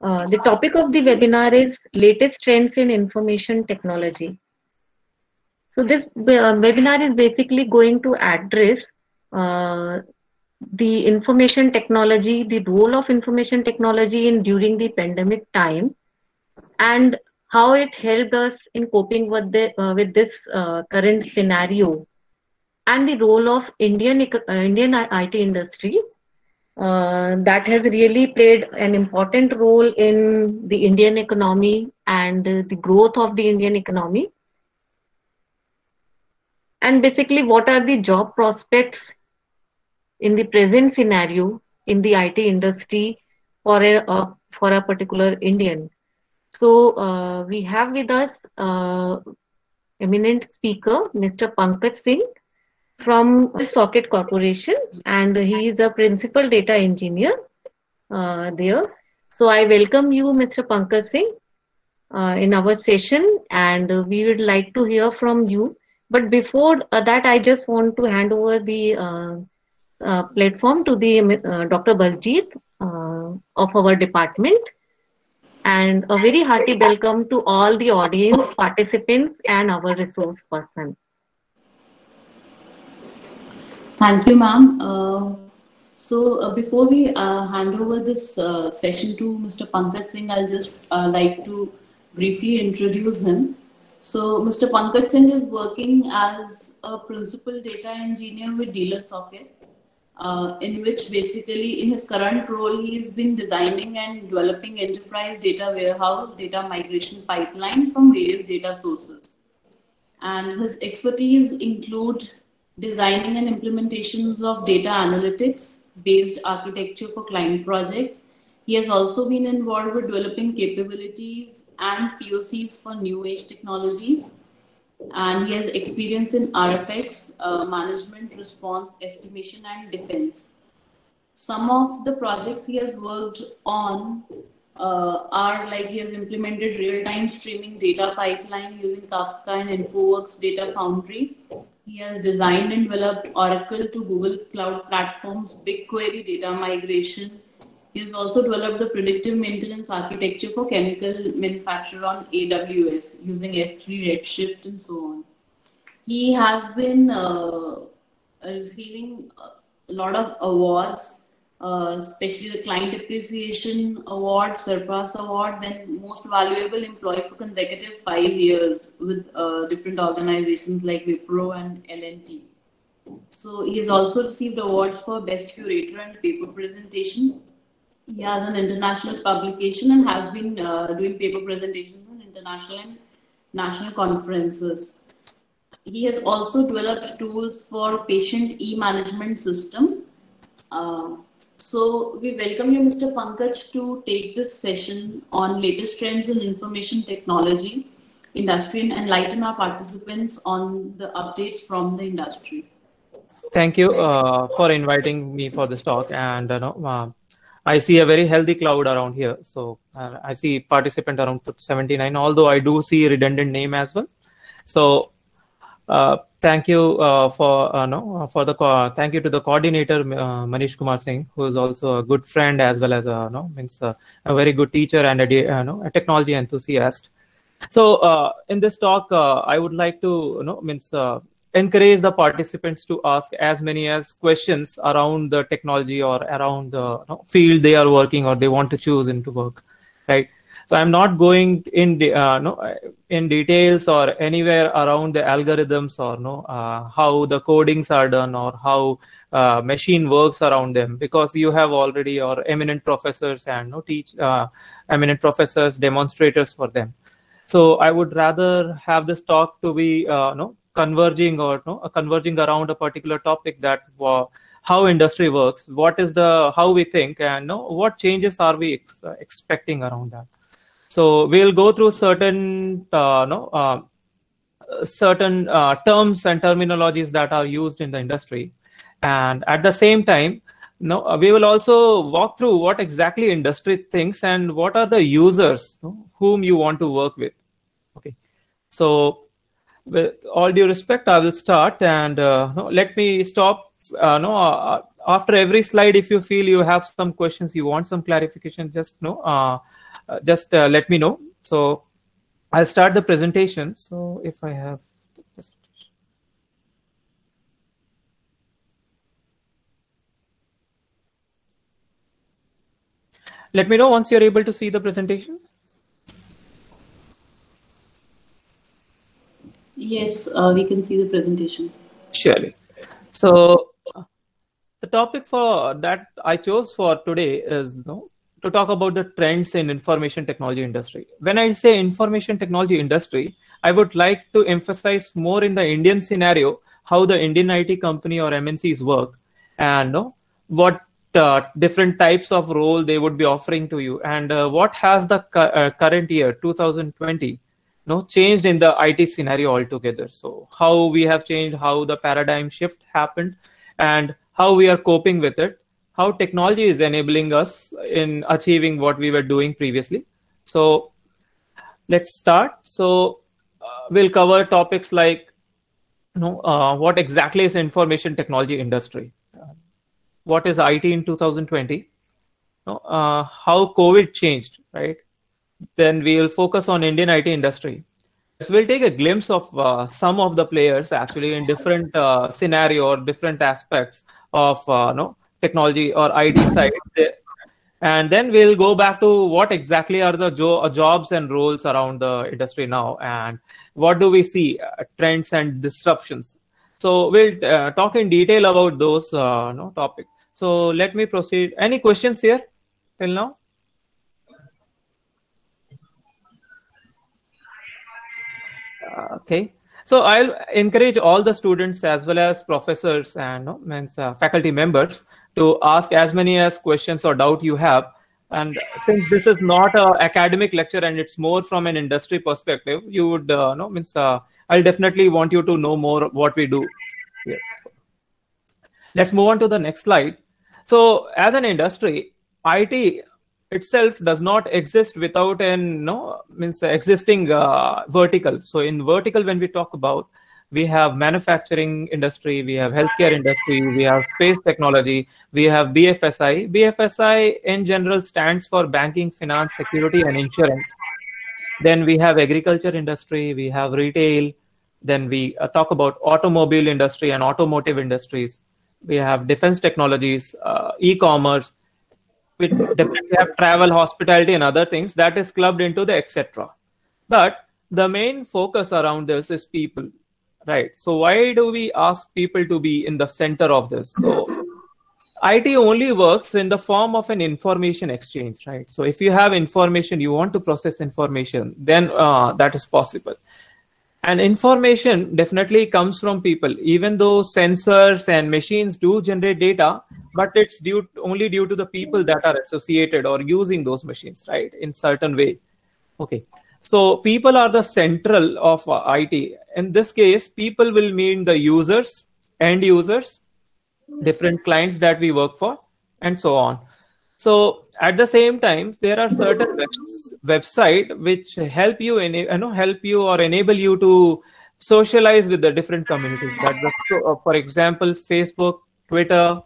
The topic of the webinar is latest trends in information technology. So this webinar is basically going to address the information technology, the role of information technology in during the pandemic time, and how it helped us in coping with this current scenario, and the role of Indian IT industry that has really played an important role in the Indian economy and the growth of the Indian economy. And basically, what are the job prospects in the present scenario in the IT industry for a particular Indian? So we have with us eminent speaker, Mr. Pankaj Singh from Socket Corporation, and he is a principal data engineer there. So I welcome you, Mr. Pankaj Singh, in our session, and we would like to hear from you. But before that, I just want to hand over the platform to the Dr. Baljeet of our department, and a very hearty welcome to all the audience participants and our resource person. Thank you, ma'am. Before we hand over this session to Mr. Pankaj Singh, I'll just like to briefly introduce him. So Mr. Pankaj Singh is working as a principal data engineer with Dealer Socket, in which basically in his current role, he's been designing and developing enterprise data warehouse, data migration pipeline from various data sources. And his expertise include designing and implementations of data analytics based architecture for client projects. He has also been involved with developing capabilities and POCs for new age technologies. And he has experience in RFX, management, response, estimation, and defense. Some of the projects he has worked on are like he has implemented real-time streaming data pipeline using Kafka and InfoWorks Data Foundry. He has designed and developed Oracle to Google Cloud platforms, BigQuery data migration. He has also developed the predictive maintenance architecture for chemical manufacture on AWS using S3, Redshift, and so on. He has been receiving a lot of awards, especially the Client Appreciation Award, Surpass Award, then Most Valuable Employee for consecutive 5 years with different organizations like Wipro and L&T. So he has also received awards for Best Curator and Paper Presentation. He has an international publication and has been doing paper presentations on international and national conferences. He has also developed tools for patient e-management system. So we welcome you, Mr. Pankaj, to take this session on latest trends in information technology industry and enlighten our participants on the updates from the industry. Thank you for inviting me for this talk. And I see a very healthy crowd around here. So I see participant around 79, although I do see redundant name as well. So thank you thank you to the coordinator Manish Kumar Singh, who is also a good friend as well as a very good teacher and a technology enthusiast. So in this talk, I would like to encourage the participants to ask as many as questions around the technology or around the field they are working or they want to choose into work, right? So I'm not going in details or anywhere around the algorithms or how the codings are done or how machine works around them, because you have already your eminent professors and eminent professors, demonstrators for them. So I would rather have this talk to be converging around a particular topic, that how industry works, what is how we think, and what changes are we expecting around that. So we'll go through certain terms and terminologies that are used in the industry, and at the same time, we will also walk through what exactly industry thinks and what are the users whom you want to work with. Okay, so with all due respect, I will start, and let me stop. After every slide, if you feel you have some questions, you want some clarification, just just let me know. So I'll start the presentation. So if I have the presentation. Let me know once you're able to see the presentation. Yes, we can see the presentation. Surely. So the topic for that I chose for today is to talk about the trends in information technology industry. When I say information technology industry, I would like to emphasize more in the Indian scenario, how the Indian IT company or MNCs work, and what different types of role they would be offering to you, and what has the current year 2020 changed in the IT scenario altogether. So how we have changed, how the paradigm shift happened, and how we are coping with it, how technology is enabling us in achieving what we were doing previously. So let's start. So we'll cover topics like what exactly is information technology industry, what is IT in 2020, how COVID changed, right? Then we will focus on Indian IT industry. So we'll take a glimpse of some of the players actually in different scenario or different aspects of technology or IT side. And then we'll go back to what exactly are the jobs and roles around the industry now, and what do we see trends and disruptions. So we'll talk in detail about those topics. So let me proceed. Any questions here till now? Okay. So I'll encourage all the students as well as professors and faculty members to ask as many as questions or doubt you have. And since this is not an academic lecture and it's more from an industry perspective, you would I'll definitely want you to know more what we do here. Let's move on to the next slide. So as an industry, IT itself does not exist without an existing vertical. So in vertical, when we talk about, we have manufacturing industry, we have healthcare industry, we have space technology, we have BFSI. BFSI in general stands for banking, finance, security, and insurance. Then we have agriculture industry, we have retail. Then we talk about automobile industry and automotive industries. We have defense technologies, e-commerce. We definitely have travel, hospitality, and other things that is clubbed into the etc. But the main focus around this is people, right? So why do we ask people to be in the center of this? So IT only works in the form of an information exchange, right? So if you have information, you want to process information, then that is possible. And information definitely comes from people, even though sensors and machines do generate data, but it's only due to the people that are associated or using those machines, right, in certain way. Okay, so people are the central of IT. In this case, people will mean the users, end users, different clients that we work for, and so on. So at the same time, there are certain websites which help you or enable you to socialize with the different communities. For example, Facebook, Twitter,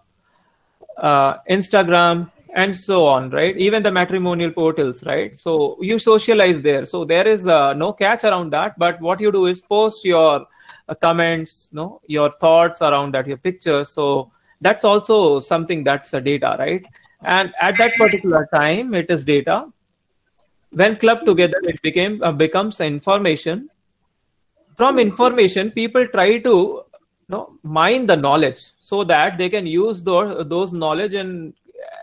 Instagram, and so on, right? Even the matrimonial portals, right? So you socialize there. So there is no catch around that. But what you do is post your comments, your thoughts around that, your pictures. So that's also something that's a data, right? And at that particular time, it is data. When clubbed together, it becomes information. From information, people try to mine the knowledge so that they can use those knowledge in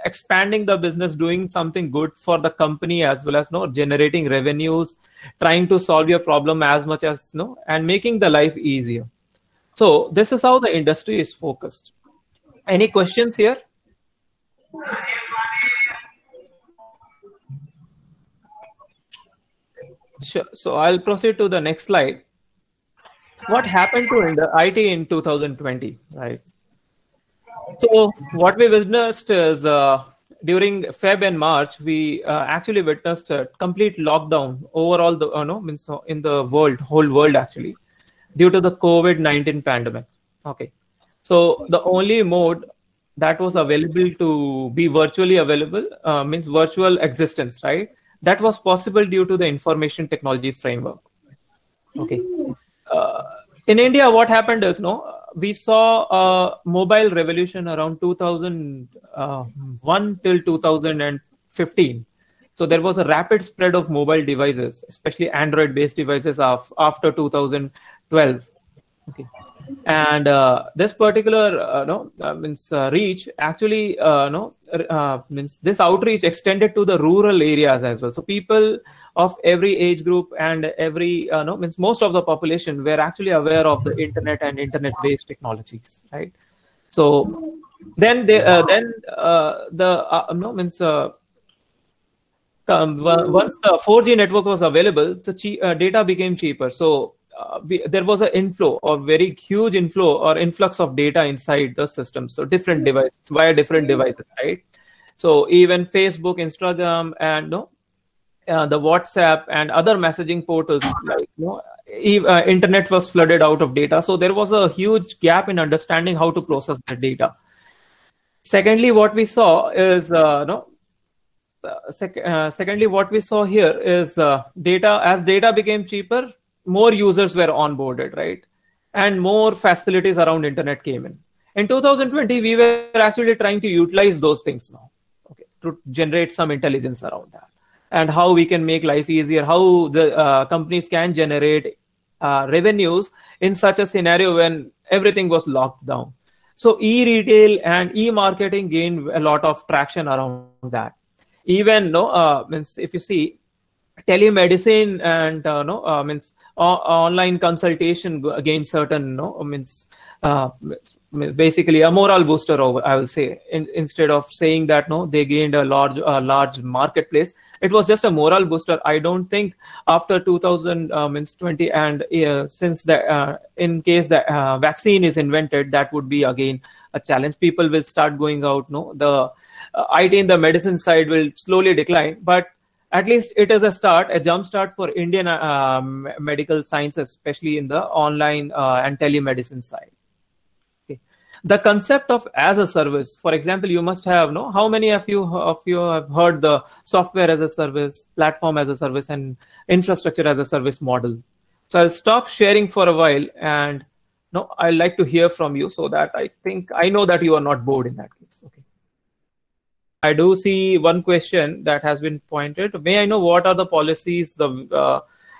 expanding the business, doing something good for the company, as well as generating revenues, trying to solve your problem as much as and making the life easier. So this is how the industry is focused. Any questions here? Sure. So I'll proceed to the next slide. What happened to the IT in 2020, right? So what we witnessed is during Feb and March, we actually witnessed a complete lockdown overall in the whole world actually, due to the COVID-19 pandemic. Okay, so the only mode that was available to be virtually available means virtual existence, right? that was possible due to the information technology framework. Okay. In India, what happened is, we saw a mobile revolution around 2001 till 2015. So there was a rapid spread of mobile devices, especially Android-based devices after 2012. Okay. And this particular reach actually means this outreach extended to the rural areas as well. So people of every age group and every means most of the population were actually aware of the internet and internet-based technologies, right? So then once the 4G network was available, the data became cheaper. So there was an inflow, or very huge inflow or influx of data inside the system. So different devices, via different devices, right? So even Facebook, Instagram, and the WhatsApp and other messaging portals, like internet was flooded out of data. So there was a huge gap in understanding how to process that data. Secondly, what we saw is secondly, what we saw here is data. As data became cheaper, more users were onboarded, right? And more facilities around internet came in. In 2020, we were actually trying to utilize those things now, okay, to generate some intelligence around that, and how we can make life easier, how the companies can generate revenues in such a scenario when everything was locked down. So e-retail and e-marketing gained a lot of traction around that. Even means if you see, telemedicine and means online consultation gained certain basically a moral booster, I will say, instead of saying that they gained a large marketplace. It was just a moral booster. I don't think after 2020 and since the in case the vaccine is invented, that would be again a challenge. People will start going out. The IT in the medicine side will slowly decline, but at least it is a start, a jump start for Indian medical sciences, especially in the online and telemedicine side. Okay. The concept of as a service, for example, you must have, how many of you have heard the software as a service, platform as a service, and infrastructure as a service model? So I'll stop sharing for a while, and I'd like to hear from you, so that I know that you are not bored in that case. Okay. I do see one question that has been pointed. May I know what are the policies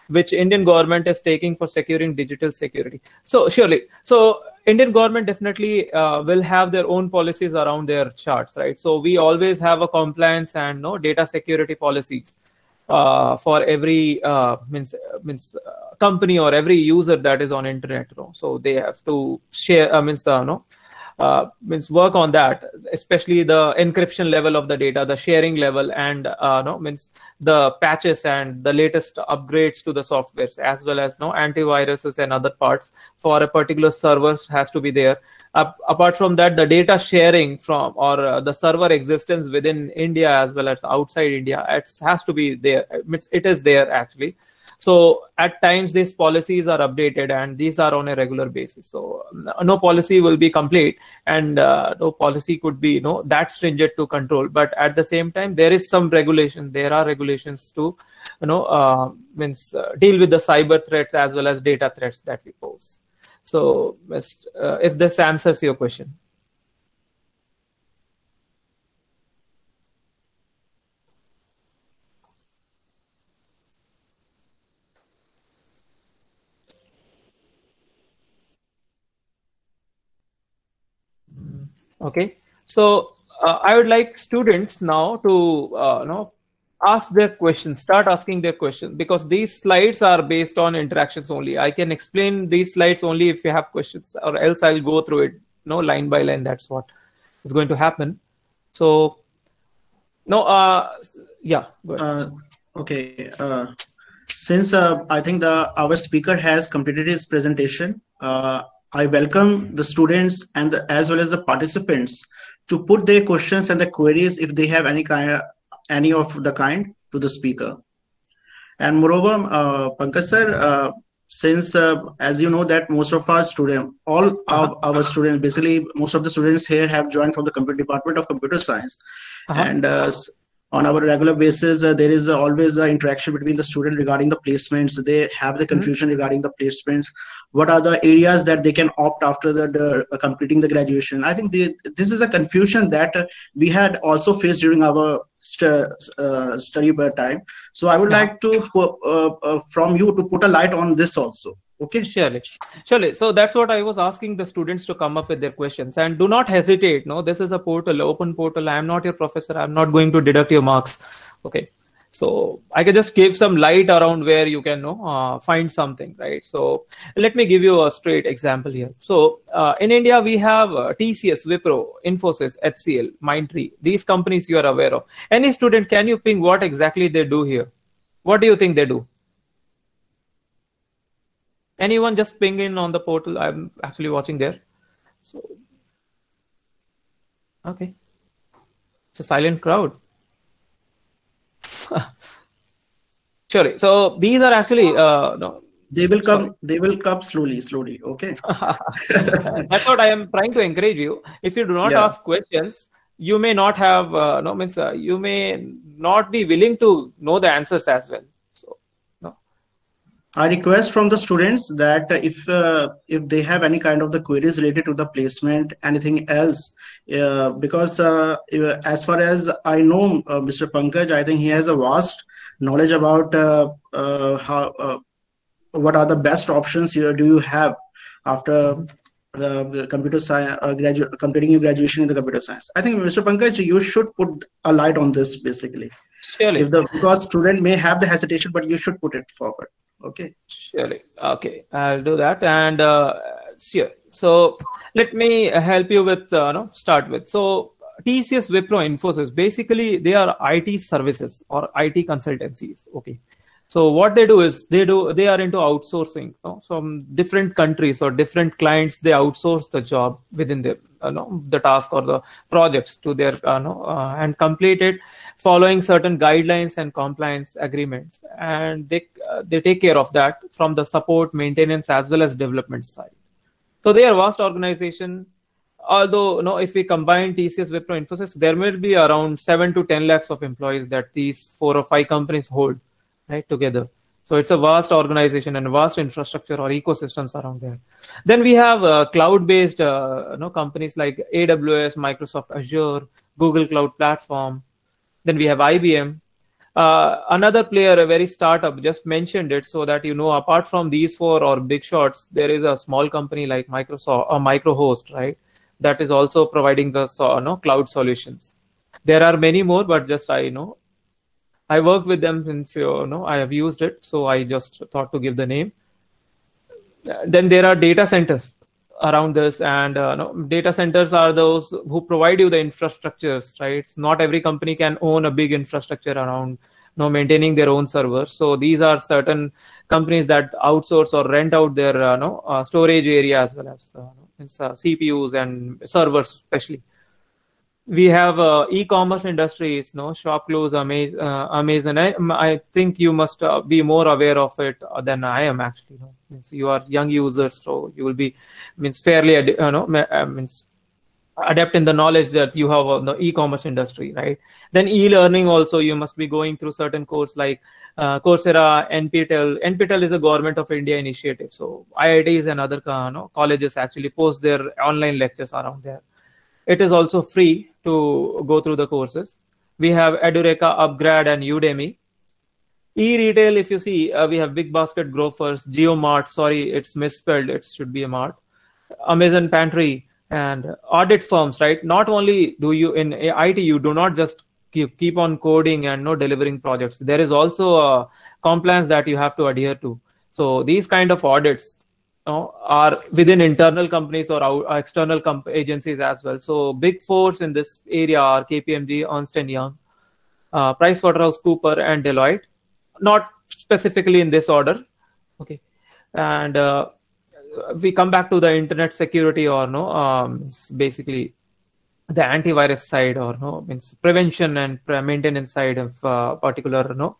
which Indian government is taking for securing digital security? So surely, so Indian government definitely will have their own policies around their charts, right? So we always have a compliance and data security policies for every company or every user that is on internet. So they have to share work on that, especially the encryption level of the data, the sharing level, and the patches and the latest upgrades to the softwares, as well as antiviruses and other parts for a particular server has to be there. Apart from that, the data sharing from the server existence within India as well as outside India, it has to be there. It is there actually. So at times these policies are updated, and these are on a regular basis. So no policy will be complete, and no policy could be that stringent to control. But at the same time, there is some regulation. There are regulations to deal with the cyber threats as well as data threats that we pose. So if this answers your question. Okay, so I would like students now to ask their questions, start asking their questions, because these slides are based on interactions only. I can explain these slides only if you have questions, or else I'll go through it line by line. That's what is going to happen. So yeah, go ahead. Okay, since I think our speaker has completed his presentation, I welcome the students and as well as the participants to put their questions and the queries if they have any of the kind to the speaker. And moreover, Pankaj sir, since as you know that most of our students, our students, basically most of the students here have joined from the computer department of computer science, and on our regular basis, there is always an interaction between the student regarding the placements. They have the confusion regarding the placements. What are the areas that they can opt after completing the graduation? I think this is a confusion that we had also faced during our study time. So I would like to from you to put a light on this also. Okay. Surely. So that's what I was asking the students to come up with their questions, and do not hesitate. No, this is a portal, open portal. I am not your professor. I'm not going to deduct your marks. Okay. So I can just give some light around where you can find something, right? So let me give you a straight example here. So in India, we have TCS, Wipro, Infosys, HCL, Mindtree. These companies you are aware of. Any student, can you ping what exactly they do here? What do you think they do? Anyone, just ping in on the portal. I'm actually watching there. So, okay. It's a silent crowd. Sure. So these are actually no. They will come. Sorry. They will come slowly. Okay. That's what I am trying to encourage you. If you do not ask questions, you may not have you may not be willing to know the answers as well. So no. I request from the students that if they have any kind of the queries related to the placement, anything else, because as far as I know, Mr. Pankaj, I think he has a vast knowledge about what are the best options here do you have after the computer science completing your graduation in the computer science. I think, Mr. Pankaj, you should put a light on this basically. Surely. Because student may have the hesitation, but you should put it forward. Okay. Surely. Okay, I'll do that. And sure. So let me help you with start with. So TCS, Wipro, Infosys, basically they are IT services or IT consultancies. Okay. So what they do is they are into outsourcing. From different countries or different clients, they outsource the job within the task or the projects to their and complete it following certain guidelines and compliance agreements, and they take care of that from the support, maintenance as well as development side. So they are a vast organization. Although if we combine TCS, Wipro, Infosys, there may be around 7 to 10 lakhs of employees that these 4 or 5 companies hold, right, together. So it's a vast organization and vast infrastructure or ecosystems around there. Then we have cloud-based companies like AWS, Microsoft Azure, Google Cloud Platform. Then we have IBM. Another player, a very startup, just mentioned it so that apart from these 4 or big shots, there is a small company like Microsoft or Microhost, right, that is also providing the cloud solutions. There are many more, but just I work with them since I have used it, so I just thought to give the name. Then there are data centers around this, and data centers are those who provide you the infrastructures, right? Not every company can own a big infrastructure around maintaining their own servers. So these are certain companies that outsource or rent out their storage area as well as CPUs and servers especially. We have e-commerce industries, ShopClose, Amazon. I think you must be more aware of it than I am actually. You are young users, so you will be fairly adept in the knowledge that you have of the e-commerce industry, right? Then e-learning also, you must be going through certain courses like Coursera, NPTEL. NPTEL is a Government of India initiative. So IITs and other colleges actually post their online lectures around there. It is also free to go through the courses. We have Edureka, Upgrad, and Udemy. E-retail, if you see, we have BigBasket, Grofers, JioMart. Sorry, it's misspelled. It should be a mart. Amazon Pantry and audit firms, right? Not only do you in IT, you do not just keep on coding and delivering projects. There is also a compliance that you have to adhere to. So these kind of audits are within internal companies or external agencies as well. So big fours in this area are KPMG, Ernst & Young, PricewaterhouseCoopers, and Deloitte. Not specifically in this order. Okay. And we come back to the internet security or basically the antivirus side or means prevention and maintenance side of particular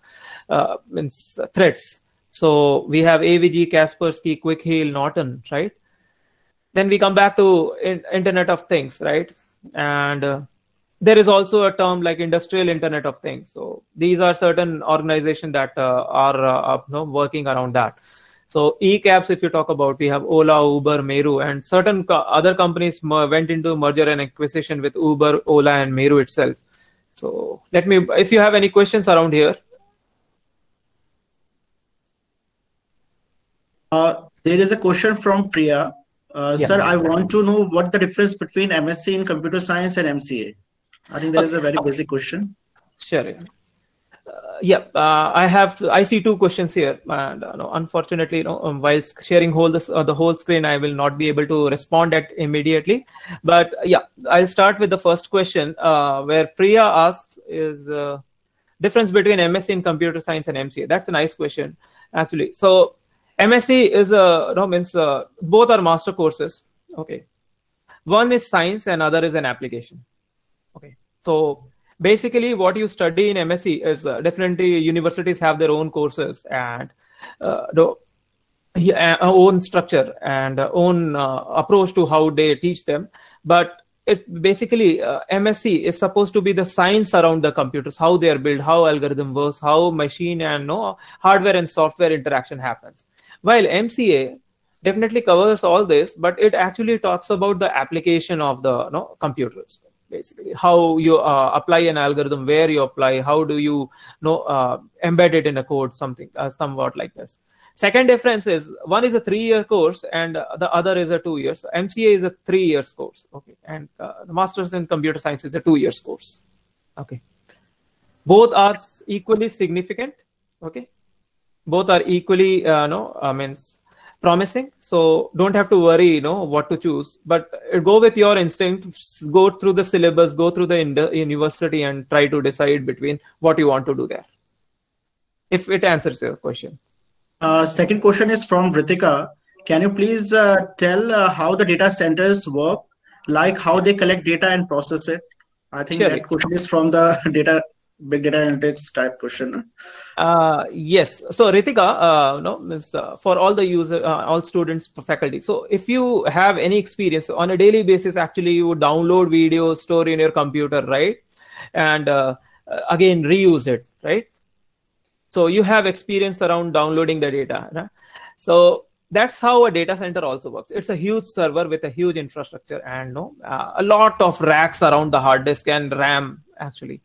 means threats. So we have AVG, Kaspersky, Quick Heal, Norton, right? Then we come back to Internet of Things, right? And there is also a term like industrial internet of things. So these are certain organizations that are working around that. So e-cabs, if you talk about, we have Ola, Uber, Meru, and certain other companies went into merger and acquisition with Uber, Ola, and Meru itself. So if you have any questions around here. There is a question from Priya. Sir, I want to know what the difference between MSc in computer science and MCA. I think that is a very basic question. Sure. I see two questions here, and unfortunately, while sharing the whole screen, I will not be able to respond at immediately. But yeah, I'll start with the first question, where Priya asked is difference between MSc in computer science and MCA. That's a nice question, actually. So MSc is both are master courses. Okay, one is science and other is an application. Okay, so basically what you study in MSc is definitely universities have their own courses and own structure and own approach to how they teach them. But it's basically MSc is supposed to be the science around the computers, how they are built, how algorithm works, how machine and hardware and software interaction happens. While MCA definitely covers all this, but it actually talks about the application of the computers. Basically, how you apply an algorithm, where you apply, how do you embed it in a code, something somewhat like this. Second difference is one is a 3-year course and the other is a 2 years. MCA is a 3 years course, okay, and the Masters in Computer Science is a 2 years course. Okay, both are equally significant. Okay, both are equally promising, so don't have to worry what to choose, but go with your instinct, go through the syllabus, go through the university and try to decide between what you want to do there, if it answers your question. Second question is from Ritika. Can you please tell how the data centers work, like how they collect data and process it? I think that question is from the big data analytics type question. Yes. So Ritika, for all the users, all students, faculty. So if you have any experience on a daily basis, actually you would download videos, store in your computer, right? And again, reuse it, right? So you have experience around downloading the data. Right? So that's how a data center also works. It's a huge server with a huge infrastructure and a lot of racks around the hard disk and RAM actually.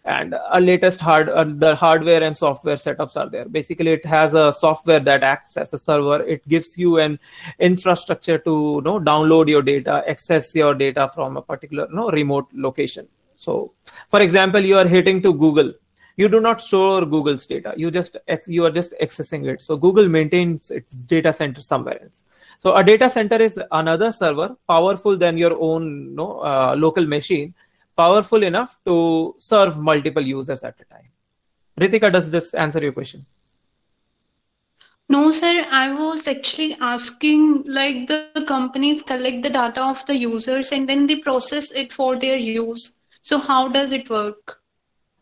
And a latest the hardware and software setups are there. Basically, it has a software that acts as a server. It gives you an infrastructure to download your data, access your data from a particular remote location. So, for example, you are hitting to Google. You do not store Google's data. You are just accessing it. So Google maintains its data center somewhere else. So a data center is another server, powerful than your own local machine, powerful enough to serve multiple users at a time. Ritika, does this answer your question? No, sir. I was actually asking, like, the companies collect the data of the users and then they process it for their use. So how does it work?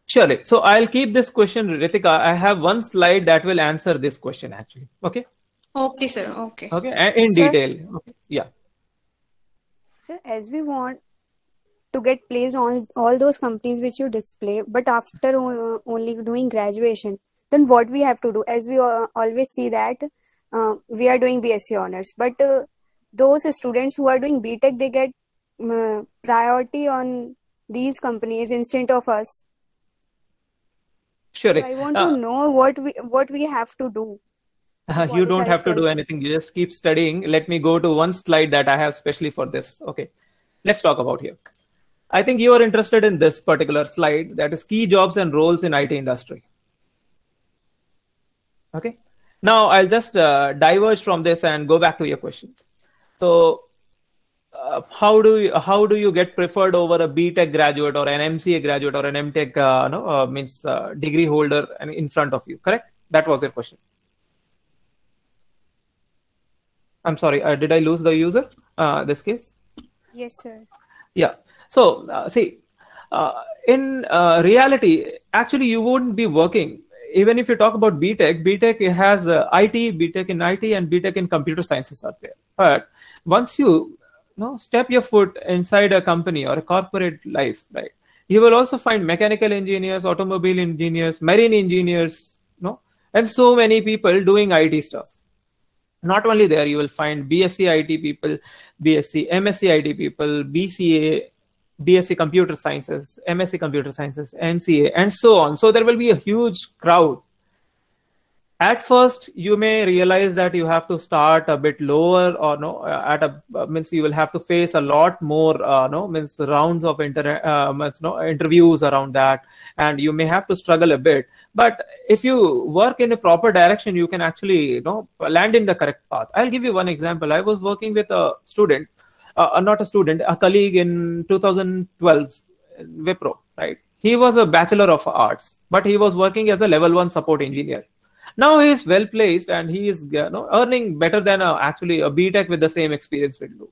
Surely. So I'll keep this question, Ritika. I have one slide that will answer this question actually. Okay. Okay, sir. Okay. Okay. In detail. Okay. Yeah. Sir, as we want to get placed on all those companies which you display, but after only doing graduation, then what we have to do? As we always see that we are doing BSc honors, but those students who are doing BTech, they get priority on these companies instead of us. Sure. So I want to know what we have to do. You don't have to do anything. You just keep studying. Let me go to one slide that I have specially for this. Okay. Let's talk about here. I think you are interested in this particular slide, that is key jobs and roles in IT industry. Okay. Now I'll just diverge from this and go back to your question. So how do you get preferred over a BTech graduate or an MCA graduate or an MTech degree holder in front of you? Correct? That was your question. I'm sorry. Did I lose the user? This case? Yes, sir. Yeah. So in reality, actually, you wouldn't be working. Even if you talk about BTech has IT, BTech in IT, and BTech in computer sciences are there. But once you step your foot inside a company or a corporate life, right, You will also find mechanical engineers, automobile engineers, marine engineers, and so many people doing IT stuff. Not only there, you will find BSc IT people, BSc, MSc IT people, BCA, BSc Computer Sciences, MSc Computer Sciences, MCA, and so on. So there will be a huge crowd. At first, you may realize that you have to start a bit lower, or means you will have to face a lot more means rounds of interviews around that, and you may have to struggle a bit. But if you work in a proper direction, you can actually land in the correct path. I'll give you one example. I was working with a student, a colleague in 2012, Wipro, right? He was a Bachelor of Arts, but he was working as a level 1 support engineer. Now he is well placed, and he is earning better than actually a BTech with the same experience will do.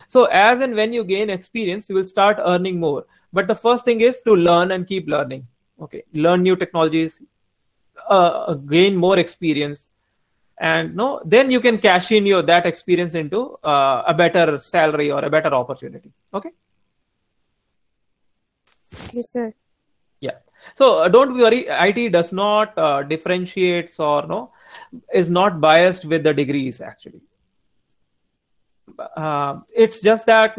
So as and when you gain experience, you will start earning more. But the first thing is to learn and keep learning. Okay, learn new technologies, gain more experience, and then you can cash in that experience into a better salary or a better opportunity. Okay. Yes, sir. Yeah. So don't worry, IT does not differentiates or is not biased with the degrees actually. It's just that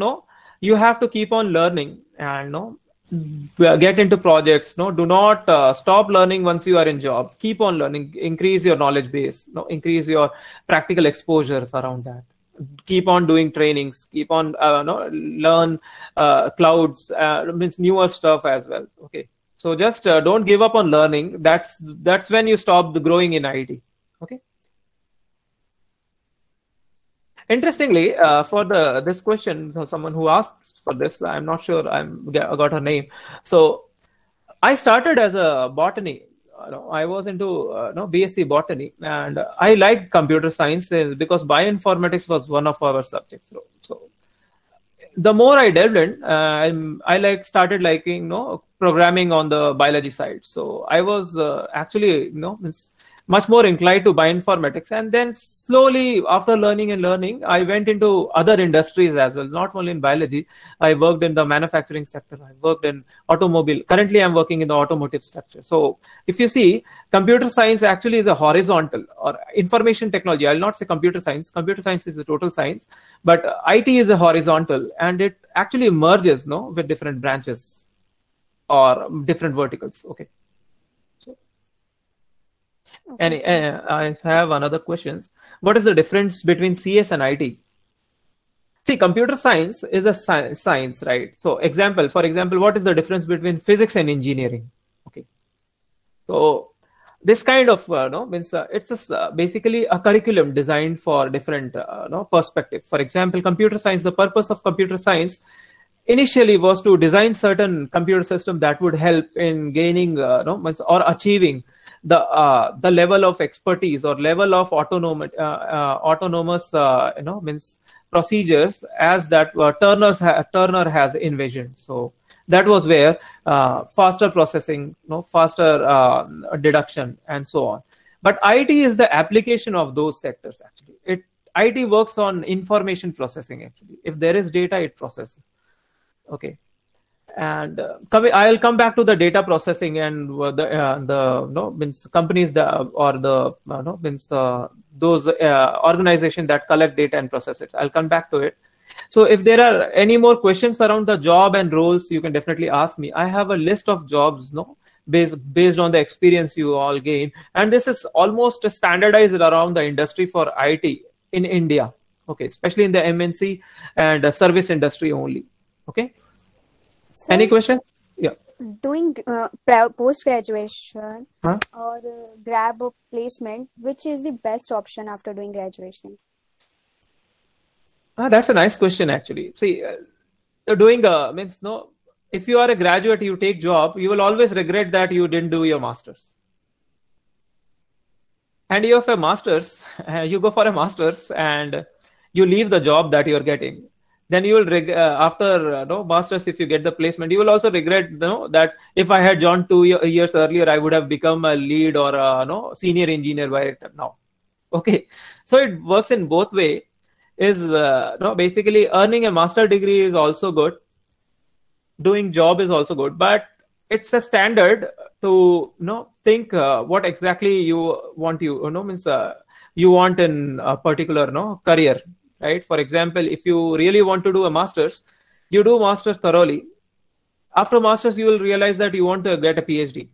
you have to keep on learning and get into projects. Do not stop learning once you are in job. Keep on learning, increase your knowledge base, increase your practical exposures around that. Keep on doing trainings, keep on learn clouds, means newer stuff as well. Okay. So just don't give up on learning. That's when you stop growing in IT. Okay. Interestingly, for this question, someone who asked for this, I'm not sure I got her name. So I started as a botany. I was into BSc botany, and I liked computer science because bioinformatics was one of our subjects. So the more I delved in, I started liking programming on the biology side. So I was actually much more inclined to bioinformatics, and then slowly after learning, I went into other industries as well. Not only in biology, I worked in the manufacturing sector. I worked in automobile. Currently, I'm working in the automotive sector. So if you see, computer science actually is a horizontal, or information technology. I'll not say computer science. Computer science is a total science, but IT is a horizontal, and it actually merges with different branches or different verticals. Okay. And I have another question. What is the difference between CS and IT? See, computer science is a science, right? So for example, what is the difference between physics and engineering? Okay. So this kind of means it's basically a curriculum designed for different perspectives. For example, computer science, the purpose of computer science initially was to design certain computer system that would help in gaining or achieving the level of expertise or level of autonomous means procedures as that Turner has envisioned. So that was where faster processing, faster deduction, and so on. But IT is the application of those sectors actually. IT works on information processing actually. If there is data, it processes. Okay. And I'll come back to the data processing and means companies those organizations that collect data and process it. I'll come back to it. So if there are any more questions around the job and roles, you can definitely ask me. I have a list of jobs, based on the experience you all gain, and this is almost standardized around the industry for IT in India. Okay, especially in the MNC and service industry only. Okay. So, any questions? Yeah. Doing post-graduation or grab a placement, which is the best option after doing graduation? That's a nice question actually. See, doing if you are a graduate, you take job, you will always regret that you didn't do your master's. And you have a master's, you go for a master's and you leave the job that you're getting. Then you will after masters, if you get the placement, you will also regret that if I had joined 2 years earlier, I would have become a lead or a senior engineer by now. Okay, so it works in both way. Is basically earning a master degree is also good. doing job is also good, but it's a standard to think what exactly you want. Means you want in a particular career, right? For example, if you really want to do a master's, you do master's thoroughly. After master's, you will realize that you want to get a PhD.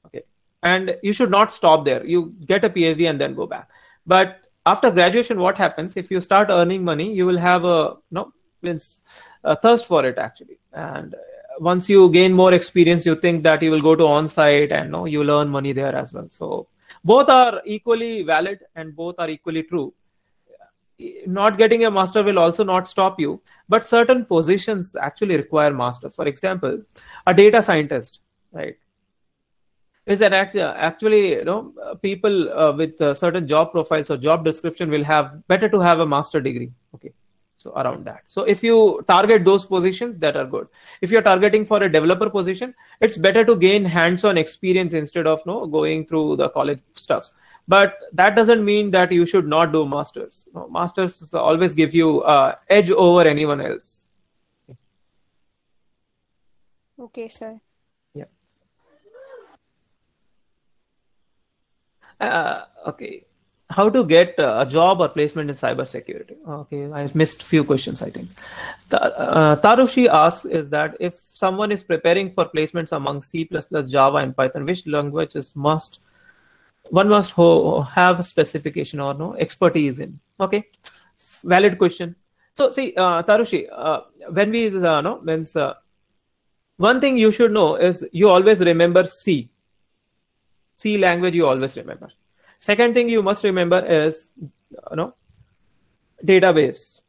Okay, and you should not stop there. You get a PhD and then go back. But after graduation, what happens? If you start earning money, you will have a thirst for it actually. And once you gain more experience, you think that you will go to on-site and you will earn money there as well. So both are equally valid and both are equally true. Not getting a master will also not stop you, but certain positions actually require master. For example, a data scientist, right? Is that actually people with certain job profiles or job description will have better to have a master degree. Okay, so around that. So if you target those positions, that are good. If you're targeting for a developer position, it's better to gain hands-on experience instead of going through the college stuffs. But that doesn't mean that you should not do masters. Masters always give you edge over anyone else. Okay, sir. Okay. How to get a job or placement in cybersecurity? Okay, I missed few questions, I think. Tarushi asks is that if someone is preparing for placements among C++, Java, and Python, which languages one must have a specification or expertise in? Okay, valid question. So see, Tarushi, when we one thing you should know is you always remember C language, you always remember. Second thing you must remember is database.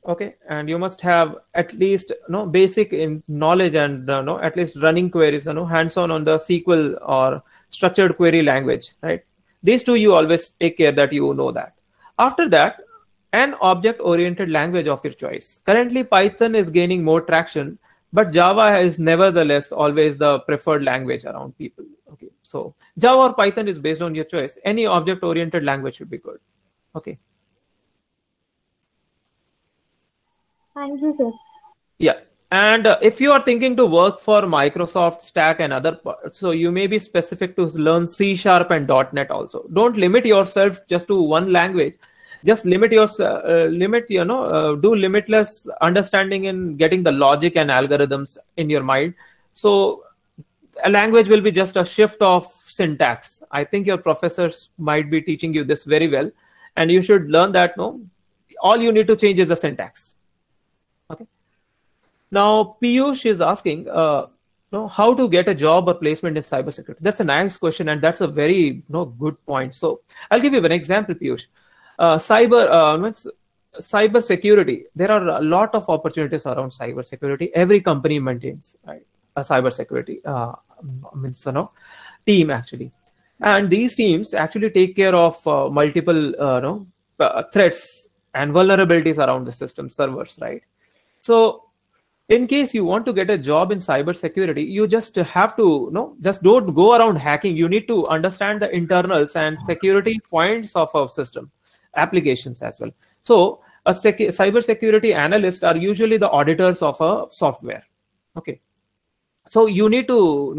Okay, and you must have at least basic in knowledge and at least running queries, hands-on on the SQL or structured query language, right? These two you always take care that you know that. After that, an object-oriented language of your choice. Currently, Python is gaining more traction, but Java is nevertheless always the preferred language around people. Okay, so Java or Python is based on your choice. Any object-oriented language should be good. Okay. Thank you, sir. Yeah, and if you are thinking to work for Microsoft Stack and other parts, so you may be specific to learn C# and .NET also. Don't limit yourself just to one language. Just limit yourself, do limitless understanding in getting the logic and algorithms in your mind. So a language will be just a shift of syntax. I think your professors might be teaching you this very well, and you should learn that all you need to change is the syntax. Okay. Now Piyush is asking, how to get a job or placement in cybersecurity. That's a nice question, and that's a very good point. So I'll give you an example, Piyush. Cyber security. There are a lot of opportunities around cyber security. Every company maintains a cyber security team actually, and these teams actually take care of multiple threats and vulnerabilities around the system servers, right? So in case you want to get a job in cyber security, you just have to just don't go around hacking. You need to understand the internals and security points of a system, applications as well. So a cyber security analyst are usually the auditors of a software. Okay, so you need to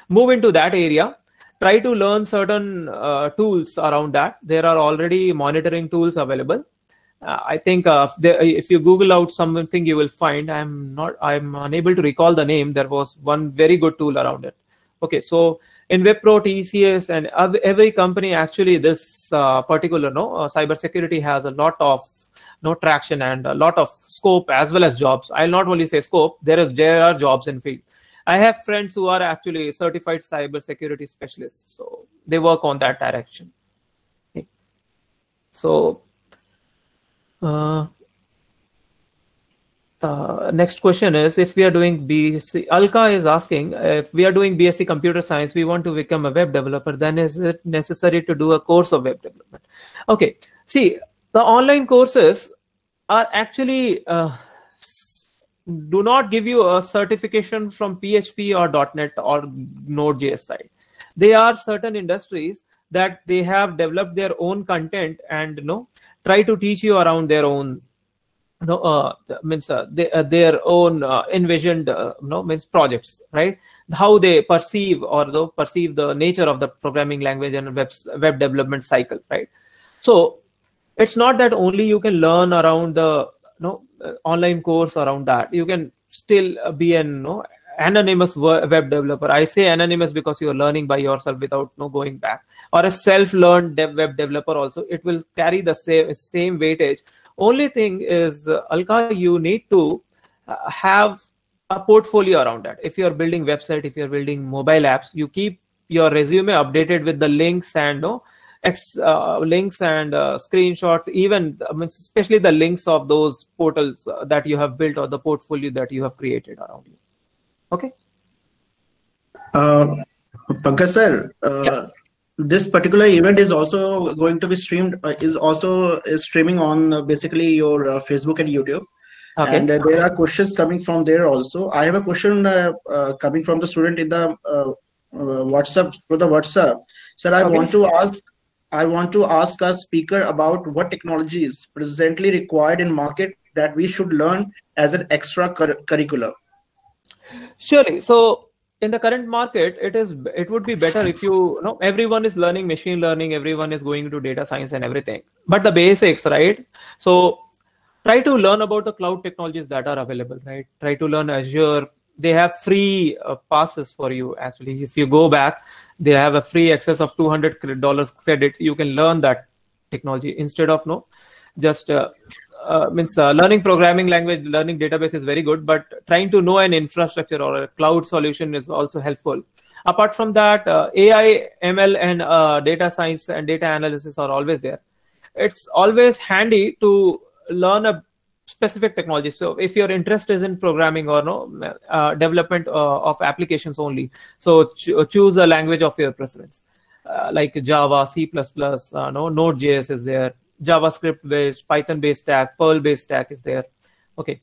move into that area. Try to learn certain tools around that. There are already monitoring tools available. I think if you Google out something, you will find. I'm unable to recall the name. There was one very good tool around it. Okay, so in Wipro, TCS, and every company actually, this particular cybersecurity has a lot of traction and a lot of scope as well as jobs. I'll not only say scope. There are jobs in field. I have friends who are actually certified cybersecurity specialists, so they work on that direction. Okay. So next question is, if we are doing BSc, Alka is asking, if we are doing BSc Computer Science, we want to become a web developer, then is it necessary to do a course of web development? Okay, see, the online courses are actually do not give you a certification from PHP or .NET or Node.js side. They are certain industries that they have developed their own content and try to teach you around their own their own envisioned projects, right? How they perceive perceive the nature of the programming language and web development cycle, right? So it's not that only you can learn around the online course around that. You can still be an anonymous web developer. I say anonymous because you are learning by yourself without going back, or a self-learned web developer also. It will carry the same weightage. Only thing is, Alka, you need to have a portfolio around that. If you're building website, if you're building mobile apps, you keep your resume updated with the links and links and screenshots, even especially the links of those portals that you have built or the portfolio that you have created around you. Okay. Pankaj sir, this particular event is also going to be streamed, is streaming on basically your Facebook and YouTube. Okay. And there are questions coming from there also. I have a question coming from the student in the WhatsApp, through the WhatsApp. Sir, I want to ask our speaker about what technology is presently required in market that we should learn as an extra curricular. Surely. So in the current market, it would be better if everyone is learning machine learning, everyone is going to data science and everything, but the basics, right? So try to learn about the cloud technologies that are available, right? Try to learn Azure. They have free passes for you. Actually, if you go back, they have a free access of $200 credit. You can learn that technology instead of learning programming language, learning database is very good, but trying to know an infrastructure or a cloud solution is also helpful. Apart from that, AI, ML, and data science and data analysis are always there. It's always handy to learn a specific technology. So if your interest is in programming or development of applications only, so choose a language of your preference, like Java, C++, Node.js is there, JavaScript based, Python based stack, Perl based stack is there. Okay.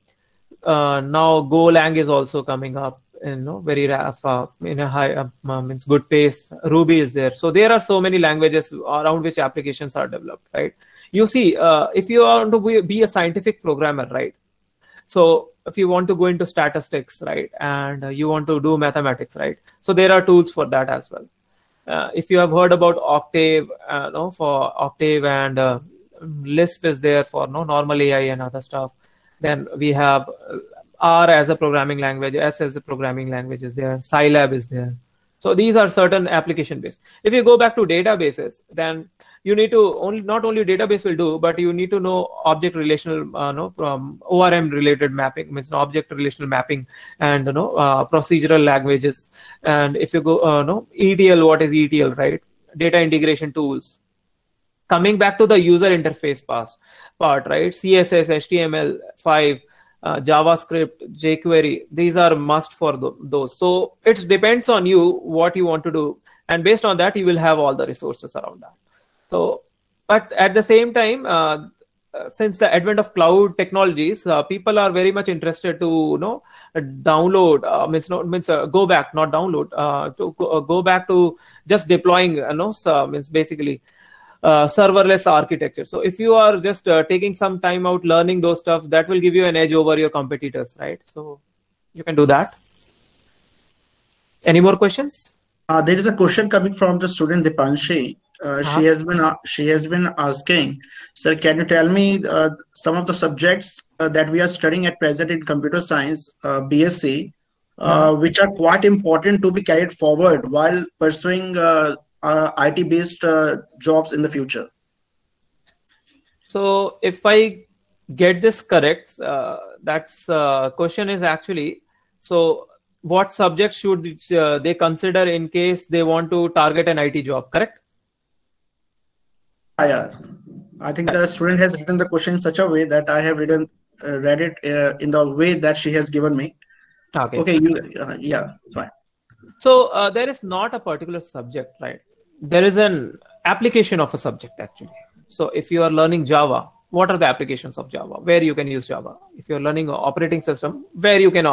Now Golang is also coming up in very in a high means good pace. Ruby is there. So there are so many languages around which applications are developed, right? You see, if you want to be a scientific programmer, right? So if you want to go into statistics, right, and you want to do mathematics, right? So there are tools for that as well. If you have heard about Octave, for Octave, and Lisp is there for normal AI and other stuff. Then we have R as a programming language, S as a programming language is there, Scilab is there. So these are certain application based. If you go back to databases, then you need to not only database will do, but you need to know object relational, from ORM related mapping, means object relational mapping, and procedural languages. And if you go ETL, what is ETL, right? Data integration tools. Coming back to the user interface part, right? CSS, HTML5, JavaScript, jQuery, these are must for those. So it depends on you what you want to do, and based on that you will have all the resources around that. So, but at the same time, since the advent of cloud technologies, people are very much interested to download, go back, not download, to go back to just deploying, means basically serverless architecture. So if you are just taking some time out learning those stuff, that will give you an edge over your competitors, right? So you can do that. Any more questions? There is a question coming from the student Dipanshi. She has been asking, sir, can you tell me some of the subjects that we are studying at present in computer science, BSc, which are quite important to be carried forward while pursuing IT-based jobs in the future? So if I get this correct, that's question is actually, so what subjects should they consider in case they want to target an IT job, correct? Yeah, I think the student has written the question in such a way that I have read it in the way that she has given me. Okay. Yeah, fine. So there is not a particular subject, right? There is an application of a subject actually. So if you are learning Java, what are the applications of Java, where you can use Java. If you're learning an operating system, where you can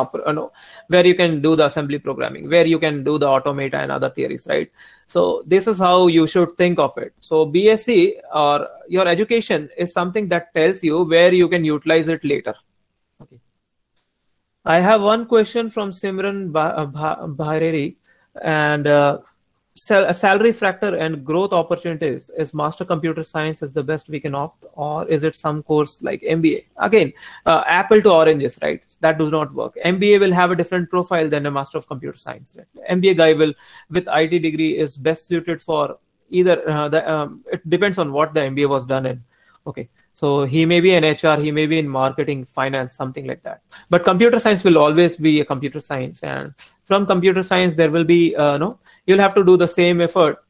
where you can do the assembly programming, where you can do the automata and other theories, right? So this is how you should think of it. So BSc or your education is something that tells you where you can utilize it later. Okay. I have one question from Simran Bhareri, and salary factor and growth opportunities. Is master computer science is the best we can opt, or is it some course like MBA? Again, apple to oranges, right? That does not work. MBA will have a different profile than a master of computer science. Right? MBA guy will with IT degree is best suited for either it depends on what the MBA was done in. Okay, so he may be in HR, he may be in marketing, finance, something like that. But computer science will always be a computer science, and from computer science there will be you'll have to do the same effort.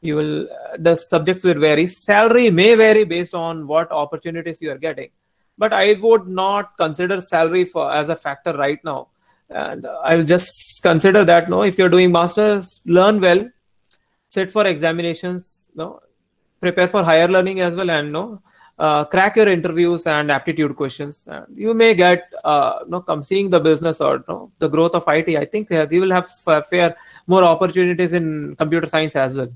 You will the subjects will vary. Salary may vary based on what opportunities you are getting, but I would not consider salary as a factor right now. And I will just consider that if you're doing masters, learn well, sit for examinations, prepare for higher learning as well, and crack your interviews and aptitude questions. And you may get come seeing the business or the growth of IT. I think we will have more opportunities in computer science as well.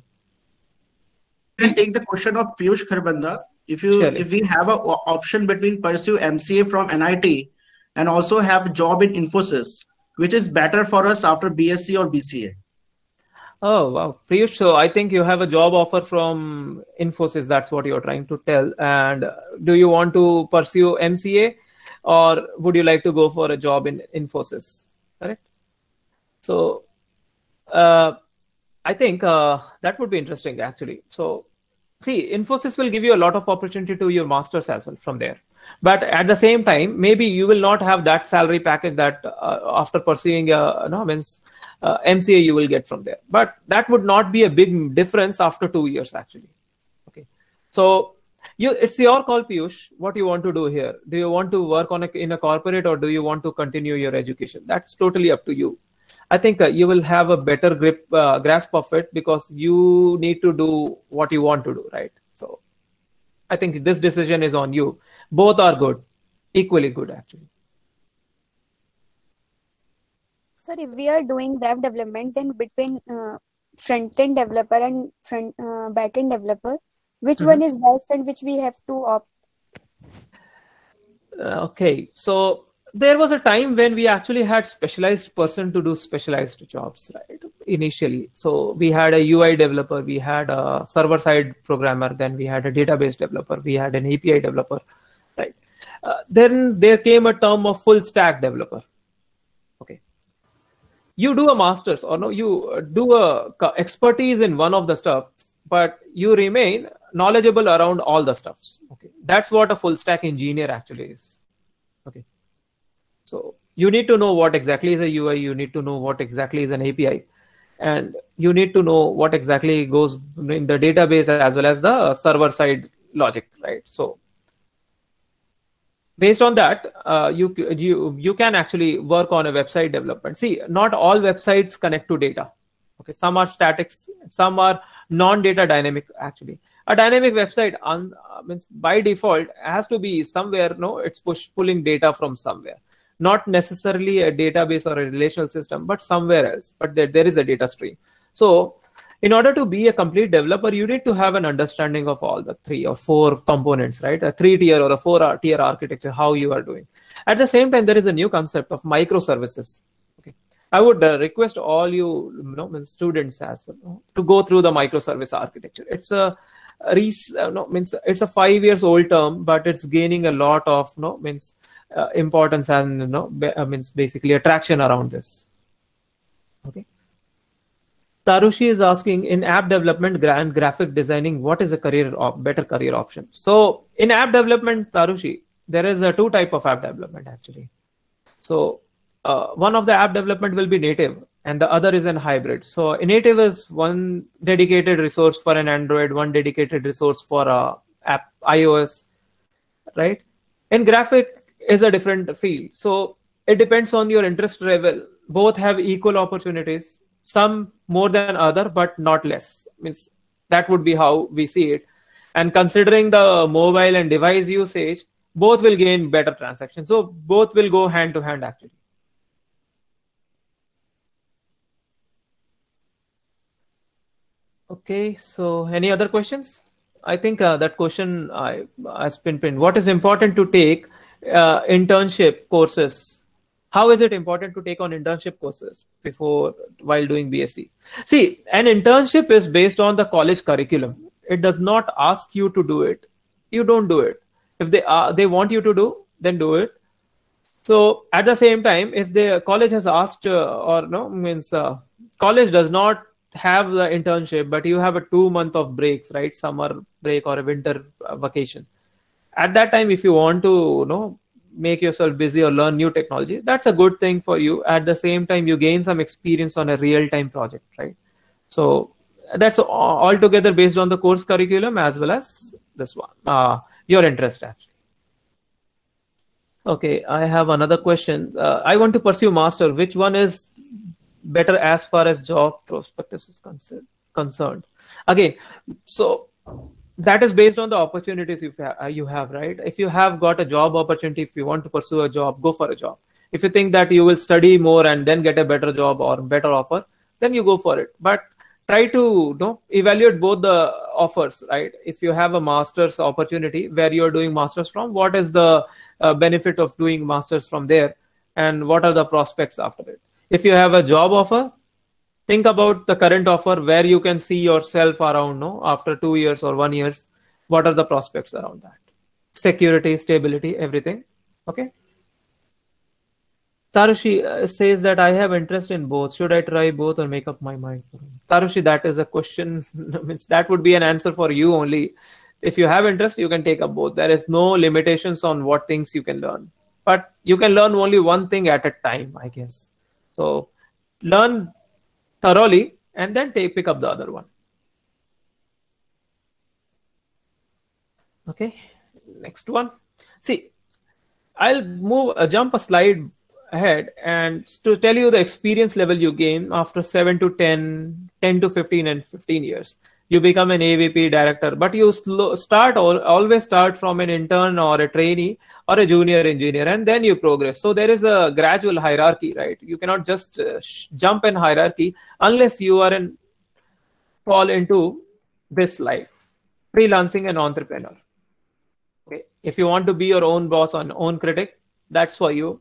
You can take the question of Piyush Kharbanda. If we have an option between pursue MCA from NIT and also have a job in Infosys, which is better for us after BSc or BCA? Oh, wow. Piyush, so I think you have a job offer from Infosys. That's what you're trying to tell. And do you want to pursue MCA, or would you like to go for a job in Infosys? Correct? So I think that would be interesting, actually. So see, Infosys will give you a lot of opportunity to your masters as well from there. But at the same time, maybe you will not have that salary package that after pursuing MCA you will get from there. But that would not be a big difference after 2 years, actually. Okay, so it's your call, Piyush, what you want to do here. Do you want to work in a corporate, or do you want to continue your education? That's totally up to you. I think you will have a better grasp of it, because you need to do what you want to do, right? So I think this decision is on you. Both are good, equally good, actually. Sir, if we are doing web development, then between front-end developer and back-end developer, which one is best and which we have to opt? Okay, so there was a time when we actually had specialized person to do specialized jobs, right? Initially, so we had a UI developer, we had a server-side programmer, then we had a database developer, we had an API developer, right? Then there came a term of full-stack developer. Okay, you do a master's, or you do a expertise in one of the stuff, but you remain knowledgeable around all the stuffs. Okay, that's what a full-stack engineer actually is. Okay. So you need to know what exactly is a UI, you need to know what exactly is an API, and you need to know what exactly goes in the database as well as the server side logic, right? So based on that, you can actually work on a website development. See, not all websites connect to data. Okay, some are static, some are non-data dynamic. Actually, a dynamic website means by default has to be somewhere. It's pulling data from somewhere. Not necessarily a database or a relational system, but somewhere else. But there is a data stream. So in order to be a complete developer, you need to have an understanding of all the 3 or 4 components, right? A 3-tier or a 4-tier architecture, how you are doing. At the same time, there is a new concept of microservices. Okay, I would request all students as well to go through the microservice architecture. It's it's a 5 years old term, but it's gaining a lot of importance and basically attraction around this. Okay, Tarushi is asking, in app development and graphic designing, what is a better career option? So in app development, Tarushi, there is a 2 type of app development actually. So one of the app development will be native, and the other is an hybrid. So native is one dedicated resource for an Android, one dedicated resource for app iOS, right? And graphic is a different field. So it depends on your interest level. Both have equal opportunities, some more than other, but not less. Means that would be how we see it. And considering the mobile and device usage, both will gain better transactions. So both will go hand to hand actually. Okay, so any other questions? I think that question has been pinned. What is important to take internship courses? How is it important to take on internship courses while doing BSc? See, an internship is based on the college curriculum. It does not ask you to do it. You don't do it. If they want you to do, then do it. So at the same time, if the college has asked college does not have the internship, but you have a 2 month of breaks, right? Summer break or a winter vacation. At that time, if you want to, make yourself busy or learn new technology, that's a good thing for you. At the same time, you gain some experience on a real-time project, right? So that's altogether based on the course curriculum as well as this one, your interest actually. Okay, I have another question. I want to pursue master. Which one is better as far as job prospectus is concerned? Again, so that is based on the opportunities you have, right? If you have got a job opportunity, if you want to pursue a job, go for a job. If you think that you will study more and then get a better job or better offer, then you go for it. But try to evaluate both the offers, right? If you have a master's opportunity where you're doing master's from, what is the benefit of doing master's from there? And what are the prospects after it? If you have a job offer, think about the current offer where you can see yourself around, after 2 years or 1 year. What are the prospects around that? Security, stability, everything. Okay. Tarushi says that I have interest in both. Should I try both or make up my mind? Tarushi, that is a question. That would be an answer for you only. If you have interest, you can take up both. There is no limitations on what things you can learn. But you can learn only one thing at a time, I guess. So learn thoroughly and then pick up the other one. Okay, next one. See, I'll jump a slide ahead and to tell you the experience level you gain after 7 to 10, 10 to 15 and 15 years. You become an AVP director, but you always start from an intern or a trainee or a junior engineer, and then you progress. So there is a gradual hierarchy, right? You cannot just jump in hierarchy unless you are fall into this life, freelancing and entrepreneur. Okay, if you want to be your own boss and own critic, that's for you.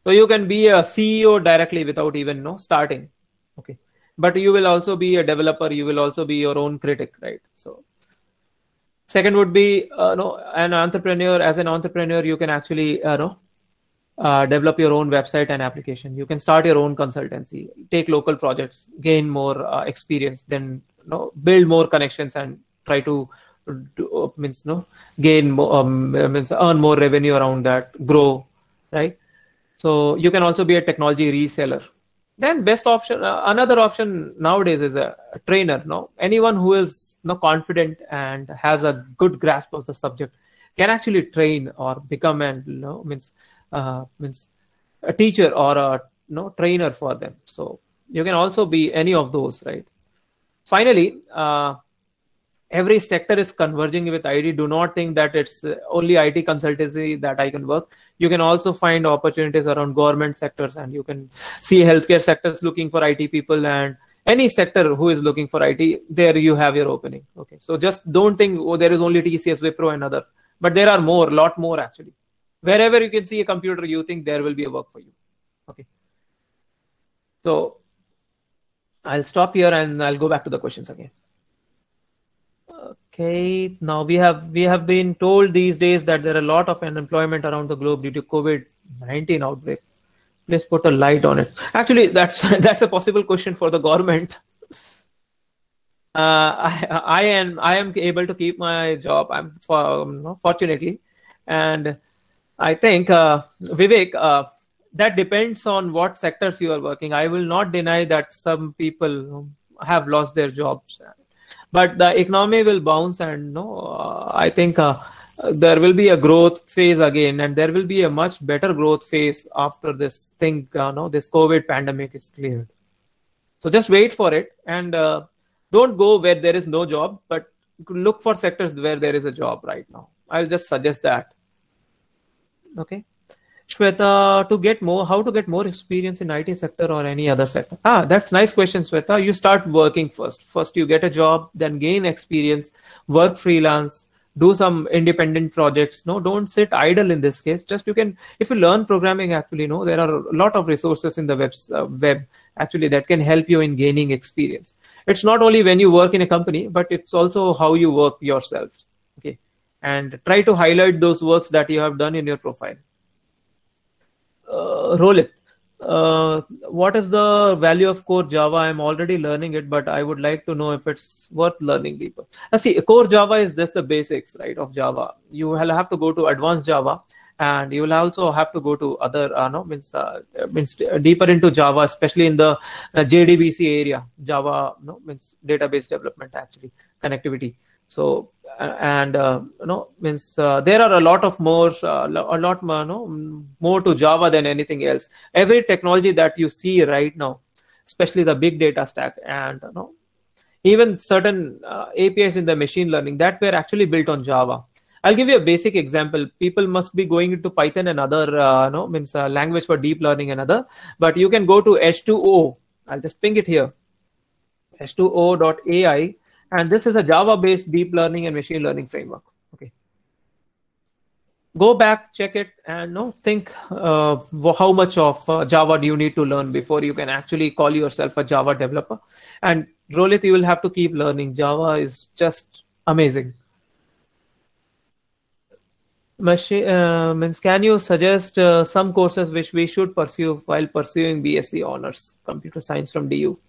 So you can be a CEO directly without even starting. Okay. But you will also be a developer. You will also be your own critic, right? So second would be, an entrepreneur. As an entrepreneur, you can actually, develop your own website and application. You can start your own consultancy, take local projects, gain more experience, then build more connections and try to gain more, earn more revenue around that, grow, right? So you can also be a technology reseller. Then best option, another option nowadays is a trainer. Anyone who is confident and has a good grasp of the subject can actually train or become a teacher or a trainer for them. So you can also be any of those, right? Finally, every sector is converging with IT. Do not think that it's only IT consultancy that I can work. You can also find opportunities around government sectors, and you can see healthcare sectors looking for IT people, and any sector who is looking for IT, there you have your opening. Okay, so just don't think, there is only TCS, Wipro and other, but there are a lot more actually. Wherever you can see a computer, you think there will be a work for you. Okay, so I'll stop here and I'll go back to the questions again. Okay, now we have been told these days that there are a lot of unemployment around the globe due to COVID-19 outbreak. Please put a light on it. Actually, that's a possible question for the government. I am able to keep my job. Fortunately, and I think Vivek, that depends on what sectors you are working. I will not deny that some people have lost their jobs. But the economy will bounce, and I think there will be a growth phase again, and there will be a much better growth phase after this thing. This COVID pandemic is cleared. So just wait for it, and don't go where there is no job, but look for sectors where there is a job right now. I'll just suggest that. Okay. Shweta, how to get more experience in IT sector or any other sector? That's nice question, Shweta. You start working first. First you get a job, then gain experience, work freelance, do some independent projects. No, don't sit idle in this case. Just if you learn programming, actually, there are a lot of resources in the web actually that can help you in gaining experience. It's not only when you work in a company, but it's also how you work yourself. Okay. And try to highlight those works that you have done in your profile. Rolit, what is the value of core Java? I'm already learning it, but I would like to know if it's worth learning deeper. See, core Java is just the basics, right, of Java. You will have to go to advanced Java, and you will also have to go to other, means deeper into Java, especially in the JDBC area. Java, means database development, actually, connectivity. So, and there are a lot more to Java than anything else. Every technology that you see right now, especially the big data stack, and even certain APIs in the machine learning, that were actually built on Java. I'll give you a basic example. People must be going into Python and other language for deep learning and other, but you can go to H2O. I'll just ping it here, H2O.ai. And this is a Java-based deep learning and machine learning framework. Okay. Go back, check it, and think how much of Java do you need to learn before you can actually call yourself a Java developer. And Rolit, you will have to keep learning. Java is just amazing. Can you suggest some courses which we should pursue while pursuing BSc Honors Computer Science from DU?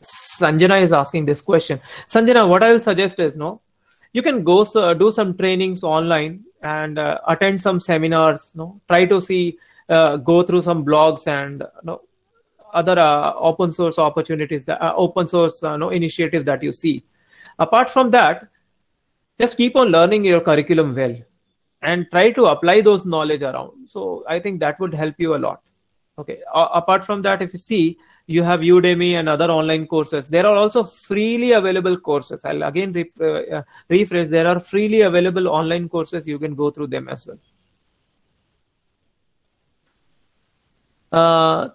Sanjana is asking this question. Sanjana, what I will suggest is, you can go do some trainings online and attend some seminars. Try to go through some blogs and other open source opportunities, open source initiatives that you see. Apart from that, just keep on learning your curriculum well and try to apply those knowledge around. So I think that would help you a lot. Okay. Apart from that, if you see, you have Udemy and other online courses. There are also freely available courses. I'll again rephrase. There are freely available online courses. You can go through them as well.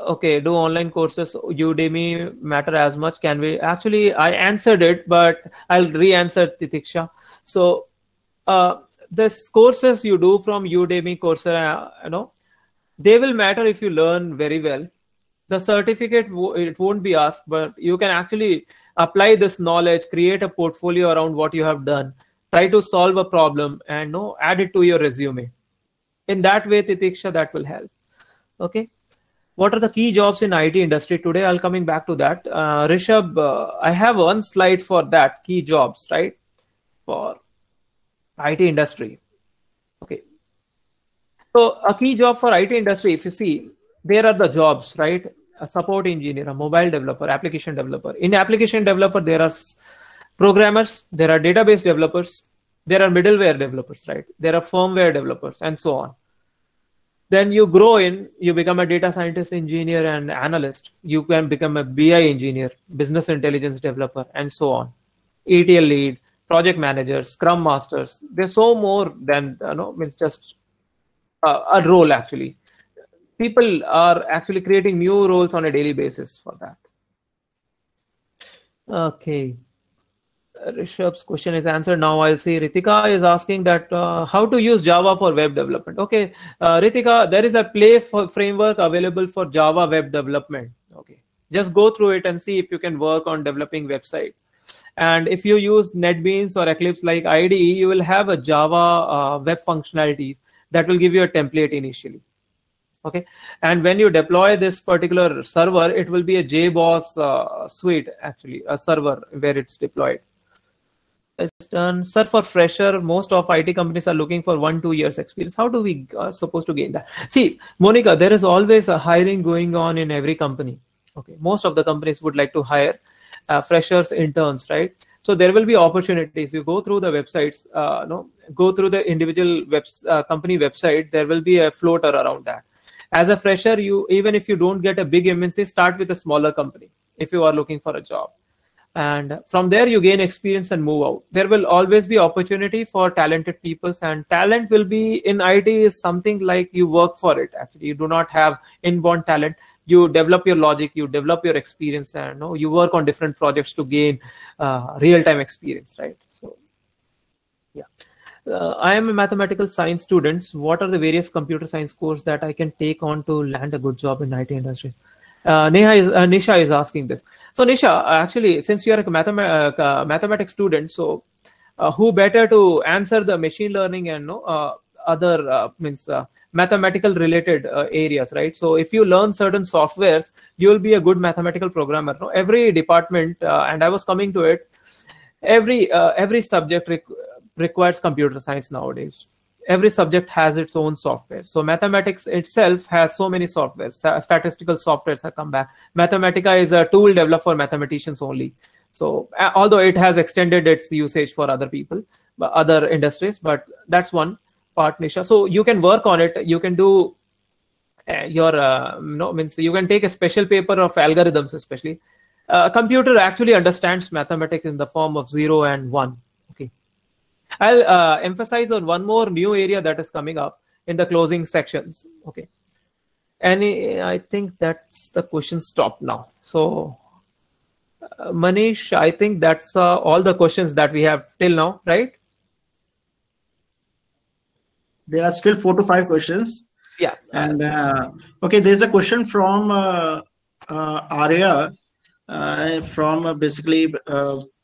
Okay, do online courses Udemy matter as much? Can we? Actually, I answered it, but I'll re-answer Titiksha. So this courses you do from Udemy, Coursera, they will matter if you learn very well. The certificate, it won't be asked, but you can actually apply this knowledge, create a portfolio around what you have done, try to solve a problem, and add it to your resume. In that way, Titiksha, that will help. Okay. What are the key jobs in IT industry today? I'll coming back to that. Rishabh, I have one slide for that, key jobs, right? For IT industry. Okay. So a key job for IT industry, if you see, there are the jobs, right? A support engineer, a mobile developer, application developer. In application developer, there are programmers, there are database developers, there are middleware developers, right? There are firmware developers, and so on. Then you grow you become a data scientist, engineer, and analyst. You can become a BI engineer, business intelligence developer, and so on. ETL lead, project managers, scrum masters. There's so more than, it's just a role actually. People are actually creating new roles on a daily basis for that. Okay. Rishabh's question is answered. Now I'll see Ritika is asking that how to use Java for web development. Okay, Ritika, there is a Play framework available for Java web development. Okay, just go through it and see if you can work on developing website. And if you use NetBeans or Eclipse like IDE, you will have a Java web functionality that will give you a template initially. Okay, and when you deploy this particular server, it will be a JBoss suite, actually, a server where it's deployed. It's done. Sir, for fresher, most of IT companies are looking for 1-2 years experience. How do we supposed to gain that? See, Monica, there is always a hiring going on in every company. Okay, most of the companies would like to hire freshers, interns, right? So there will be opportunities. You go through the websites, go through the individual company website. There will be a floater around that. As a fresher, even if you don't get a big MNC, start with a smaller company if you are looking for a job. And from there you gain experience and move out. There will always be opportunity for talented people, and talent will be in IT is something like you work for it. Actually, you do not have inborn talent. You develop your logic, you develop your experience, and you work on different projects to gain real-time experience, right? So yeah. I am a mathematical science student. What are the various computer science courses that I can take on to land a good job in IT industry? Nisha is asking this. So Nisha, actually, since you are a mathematics student, so who better to answer the machine learning and other mathematical related areas, right? So if you learn certain softwares, you will be a good mathematical programmer. No? Every department, and I was coming to it, every subject requires computer science nowadays. Every subject has its own software. So mathematics itself has so many softwares. Statistical softwares have come back. Mathematica is a tool developed for mathematicians only. So although it has extended its usage for other people, other industries, but that's one part, Nisha. So you can work on it. You can do you can take a special paper of algorithms, especially. Computer actually understands mathematics in the form of 0 and 1. Okay. I'll emphasize on one more new area that is coming up in the closing sections. Okay. And I think that's the question stopped now. So Manish, I think that's all the questions that we have till now, right? There are still 4 to 5 questions. Yeah. And okay, there's a question from Arya from basically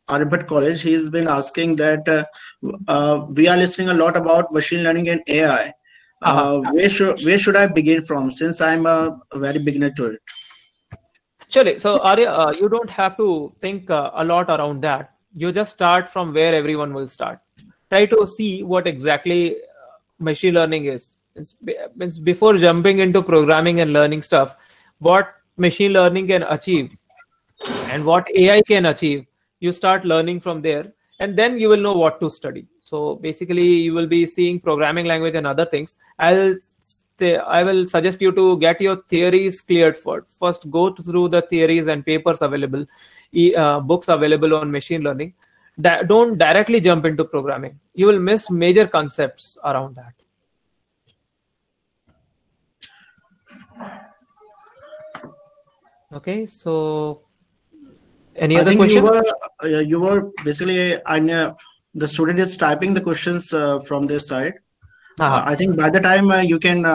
Aryabhat College. He's been asking that we are listening a lot about machine learning and AI. Where should I begin from, since I'm a very beginner to it? Surely. So Arya, you don't have to think a lot around that. You just start from where everyone will start. Try to see what exactly machine learning is. It's before jumping into programming and learning stuff, what machine learning can achieve and what AI can achieve. You start learning from there, and then you will know what to study. So basically, you will be seeing programming language and other things. I will suggest you to get your theories cleared first. First, go through the theories and papers available, books available on machine learning. Don't directly jump into programming. You will miss major concepts around that. Okay, so any other question? You were basically, the student is typing the questions from this side. I think by the time you can,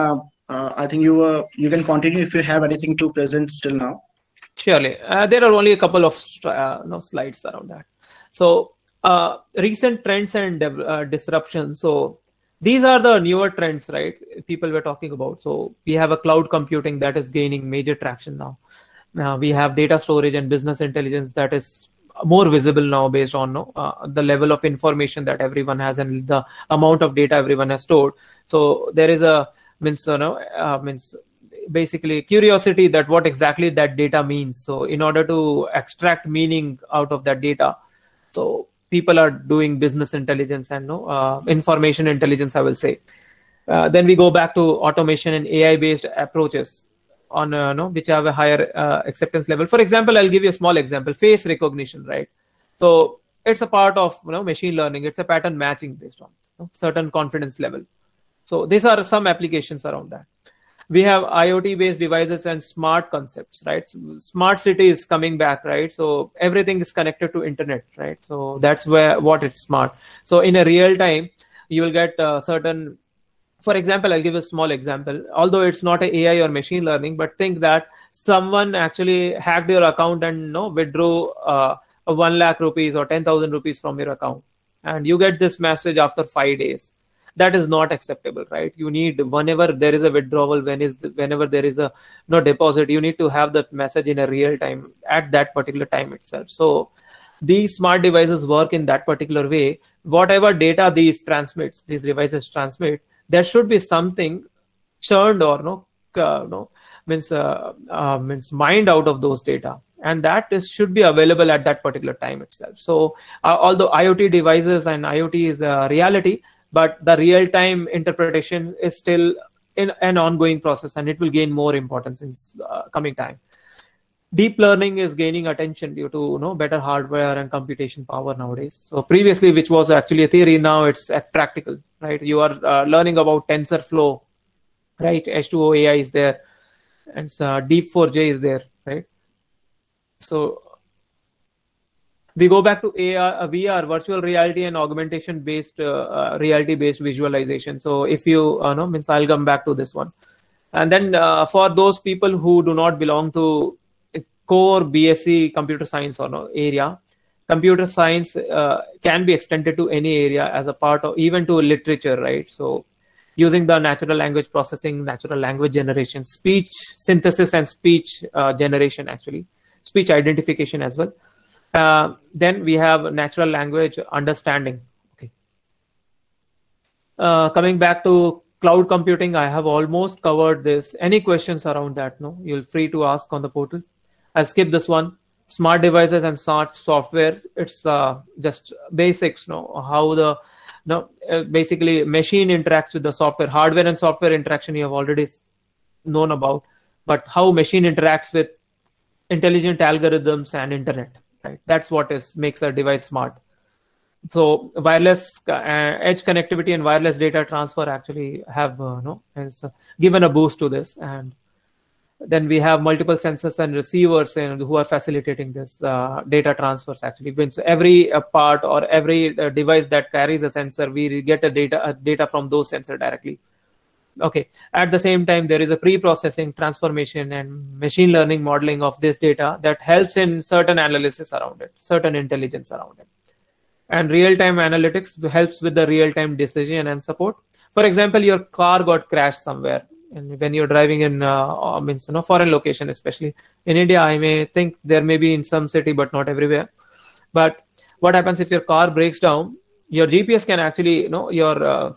I think you can continue if you have anything to present still now. Surely. There are only a couple of slides around that. So recent trends and disruptions. So these are the newer trends, right? People were talking about. So we have a cloud computing that is gaining major traction now. We have data storage and business intelligence that is more visible now based on the level of information that everyone has and the amount of data everyone has stored. So there is basically curiosity that what exactly that data means. So in order to extract meaning out of that data, so people are doing business intelligence and information intelligence, I will say. Then we go back to automation and AI-based approaches on which have a higher acceptance level. For example, I'll give you a small example: face recognition, right? So it's a part of machine learning. It's a pattern matching based on certain confidence level. So these are some applications around that. We have IoT-based devices and smart concepts, right? So smart city is coming back, right? So everything is connected to internet, right? So that's what it's smart. So in a real time, you will get certain. For example, I'll give a small example. Although it's not a AI or machine learning, but think that someone actually hacked your account and withdrew 1 lakh rupees or 10,000 rupees from your account, and you get this message after 5 days. That is not acceptable, right? You need, whenever there is a withdrawal, whenever there is a deposit, you need to have that message in a real time at that particular time itself. So these smart devices work in that particular way. Whatever data these devices transmit, there should be something churned or mined out of those data, and that should be available at that particular time itself. So although IoT devices and IoT is a reality, but the real-time interpretation is still in an ongoing process, and it will gain more importance in coming time. deep learning is gaining attention due to better hardware and computation power nowadays. So previously, which was actually a theory, now it's practical, right? You are learning about TensorFlow, right? H2O AI is there, and Deep4j is there, right? So we go back to AR, VR, virtual reality and augmentation-based reality-based visualization. So if you means I'll come back to this one. And then for those people who do not belong to core BSc computer science or area, computer science can be extended to any area as a part of, even to literature, right? So using the natural language processing, natural language generation, speech synthesis and speech generation, actually, speech identification as well. Then we have natural language understanding. Okay. Coming back to cloud computing, I have almost covered this. Any questions around that? No, you're free to ask on the portal. I'll skip this one. Smart devices and smart software. It's just basics. How the basically machine interacts with the software. Hardware and software interaction you have already known about, but how machine interacts with intelligent algorithms and internet. Right, that's what makes a device smart. So wireless edge connectivity and wireless data transfer actually have has given a boost to this. And then we have multiple sensors and receivers who are facilitating this data transfers. Actually, means every part or every device that carries a sensor, we get a data from those sensors directly. Okay. At the same time, there is a pre-processing, transformation, and machine learning modeling of this data that helps in certain analysis around it, certain intelligence around it. And real-time analytics helps with the real-time decision and support. For example, your car got crashed somewhere, and when you're driving in foreign location, especially in India, I may think there may be in some city, but not everywhere. But what happens if your car breaks down? Your GPS can actually, the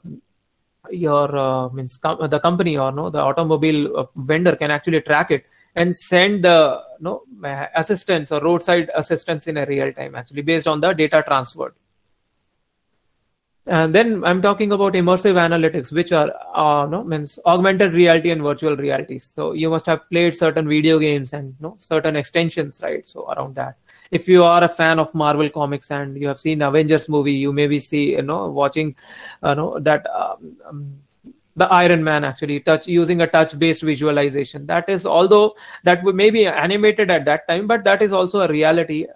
company or the automobile vendor can actually track it and send the assistance or roadside assistance in a real time, actually based on the data transferred. And then I'm talking about immersive analytics, which are augmented reality and virtual reality. So you must have played certain video games and certain extensions, right? So around that, if you are a fan of Marvel comics and you have seen Avengers movie, you maybe watching that the Iron Man actually using a touch-based visualization. That is, although that may be animated at that time, but that is also a reality.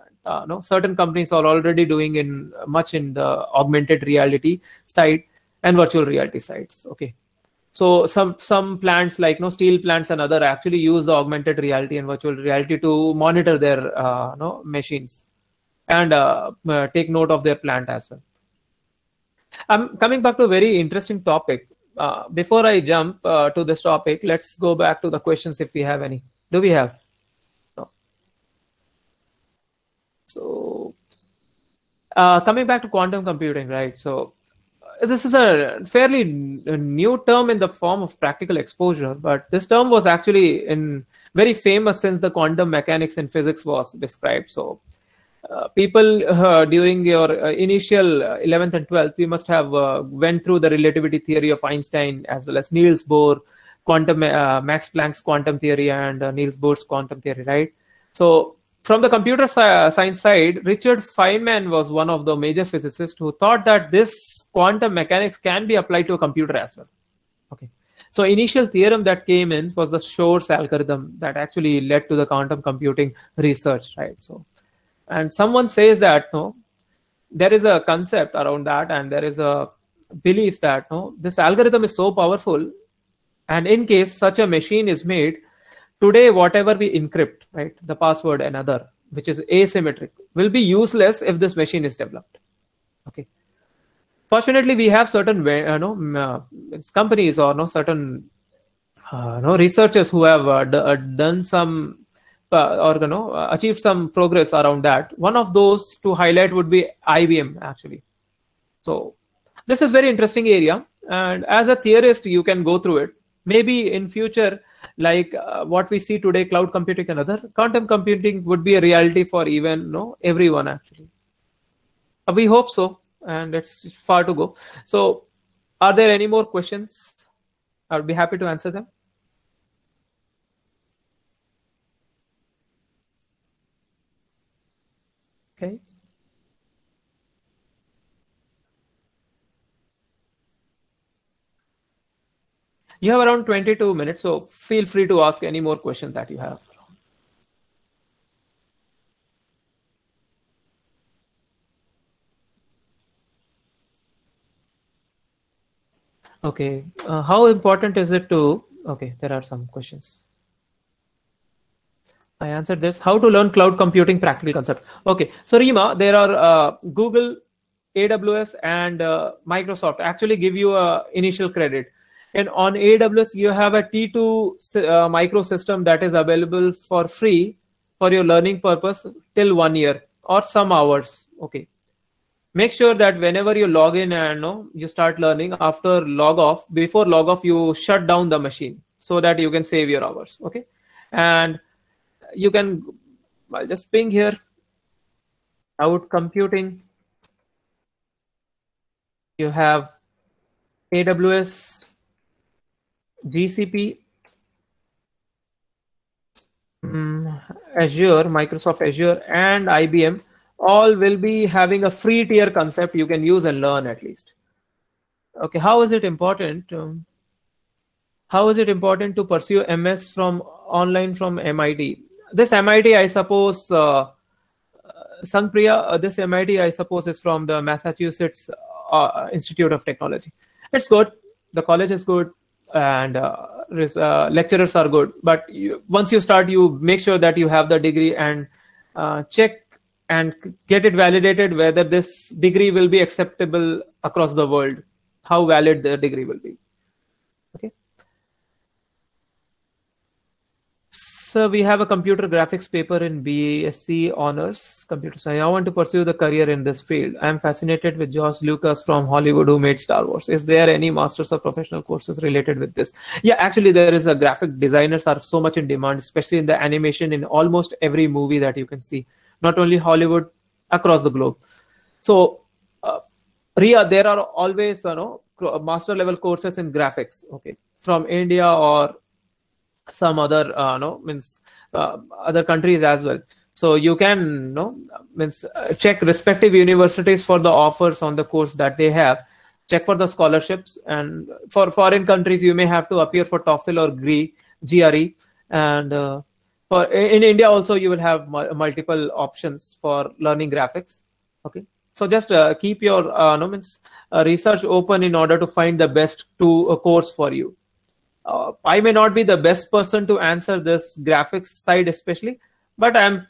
Certain companies are already doing in the augmented reality side and virtual reality sides. Okay. So some plants like steel plants and other actually use the augmented reality and virtual reality to monitor their machines and take note of their plant as well. I'm coming back to a very interesting topic. Before I jump to this topic, let's go back to the questions if we have any. Do we have? No. So coming back to quantum computing, right? So this is a fairly new term in the form of practical exposure, but this term was actually very famous since the quantum mechanics in physics was described. So people during your initial 11th and 12th, we must have went through the relativity theory of Einstein as well as Niels Bohr, Max Planck's quantum theory and Niels Bohr's quantum theory, right? So from the computer science side, Richard Feynman was one of the major physicists who thought that this quantum mechanics can be applied to a computer as well. Okay. So initial theorem that came in was the Shor's algorithm that actually led to the quantum computing research, right? So, and someone says that there is a concept around that, and there is a belief that this algorithm is so powerful, and in case such a machine is made, today whatever we encrypt, right, the password and other, which is asymmetric, will be useless if this machine is developed. Okay. Fortunately, we have certain companies or certain researchers who have done some achieved some progress around that. One of those to highlight would be IBM, actually. So this is very interesting area, and as a theorist, you can go through it. Maybe in future, like what we see today, cloud computing and other, quantum computing would be a reality for even everyone, actually. We hope so, and it's far to go. So are there any more questions? I'll be happy to answer them. Okay. You have around 22 minutes, so feel free to ask any more questions that you have. Okay, how important is it to, okay, there are some questions. I answered this. How to learn cloud computing practical concept. Okay, so Rima, there are Google, AWS, and Microsoft actually give you a initial credit. And on AWS, you have a T2 micro system that is available for free for your learning purpose till 1 year or some hours. Okay. Make sure that whenever you log in and you start learning, after log off, before log off, you shut down the machine so that you can save your hours. Okay. And you can, I'll just ping here, cloud computing. You have AWS, GCP, Azure, Microsoft Azure, and IBM. All will be having a free tier concept you can use and learn at least. Okay, how is it important? How is it important to pursue MS from online from MIT? This MIT, I suppose, Sangpriya, this MIT, I suppose, is from the Massachusetts Institute of Technology. It's good. The college is good, and lecturers are good. But once you start, you make sure that you have the degree and check and get it validated whether this degree will be acceptable across the world, how valid the degree will be. Okay. So we have a computer graphics paper in BSc Honors Computer Science. I want to pursue the career in this field. I am fascinated with George Lucas from Hollywood who made Star Wars. Is there any masters or professional courses related with this? Yeah, actually there is a graphic designers are so much in demand, especially in the animation in almost every movie that you can see. Not only Hollywood, across the globe. So, Ria, there are always master level courses in graphics. Okay, from India or some other other countries as well. So you can check respective universities for the offers on the course that they have. Check for the scholarships, and for foreign countries you may have to appear for TOEFL or GRE, and in India also you will have multiple options for learning graphics. Okay, so just keep your research open in order to find the best course for you. I may not be the best person to answer this graphics side especially, but I'm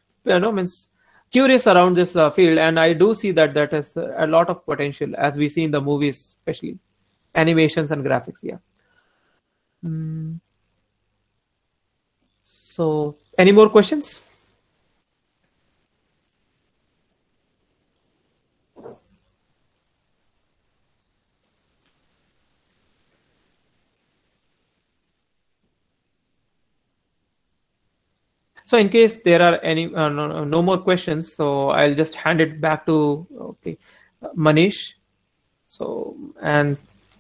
curious around this field, and I do see that has a lot of potential as we see in the movies, especially animations and graphics. Yeah. So, any more questions? So, in case there are any no more questions, so I'll just hand it back to Manish. So, and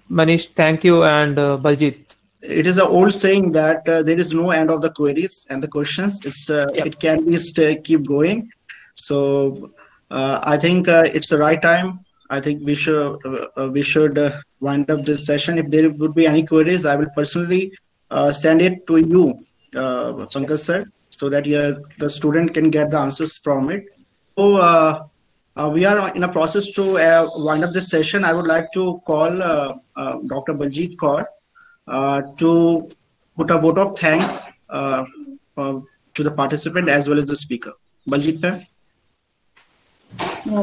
Manish, thank you, and Baljit. It is an old saying that there is no end of the queries and the questions. It can be keep going. So I think it's the right time. I think we should wind up this session. If there would be any queries, I will personally send it to you, Pankaj sir, so that the student can get the answers from it. So we are in a process to wind up this session. I would like to call Dr. Baljit Kaur to put a vote of thanks to the participant as well as the speaker. Baljit, sir.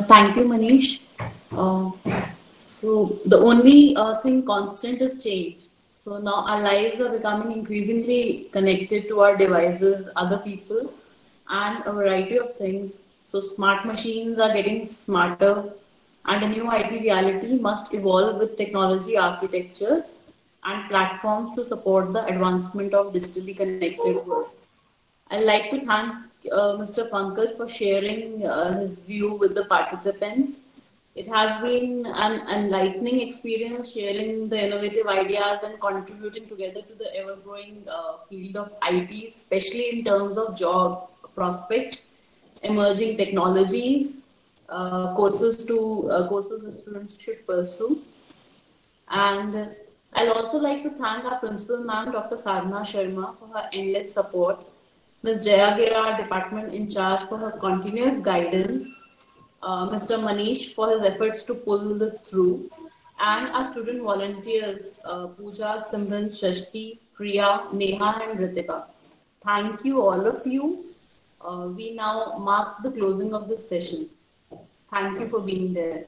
Thank you, Manish. So the only thing constant is change. So now our lives are becoming increasingly connected to our devices, other people, and a variety of things. So smart machines are getting smarter, and a new IT reality must evolve with technology architectures and platforms to support the advancement of digitally connected world. I'd like to thank Mr. Pankaj for sharing his view with the participants. It has been an enlightening experience sharing the innovative ideas and contributing together to the ever-growing field of IT, especially in terms of job prospects, emerging technologies, courses which students should pursue. And I'll also like to thank our principal ma'am, Dr. Sadhana Sharma, for her endless support, Ms. Jaya Gira, department in charge, for her continuous guidance, Mr. Manish for his efforts to pull this through, and our student volunteers, Pooja, Simran, Shashti, Priya, Neha, and Ritika. Thank you, all of you. We now mark the closing of this session. Thank you for being there.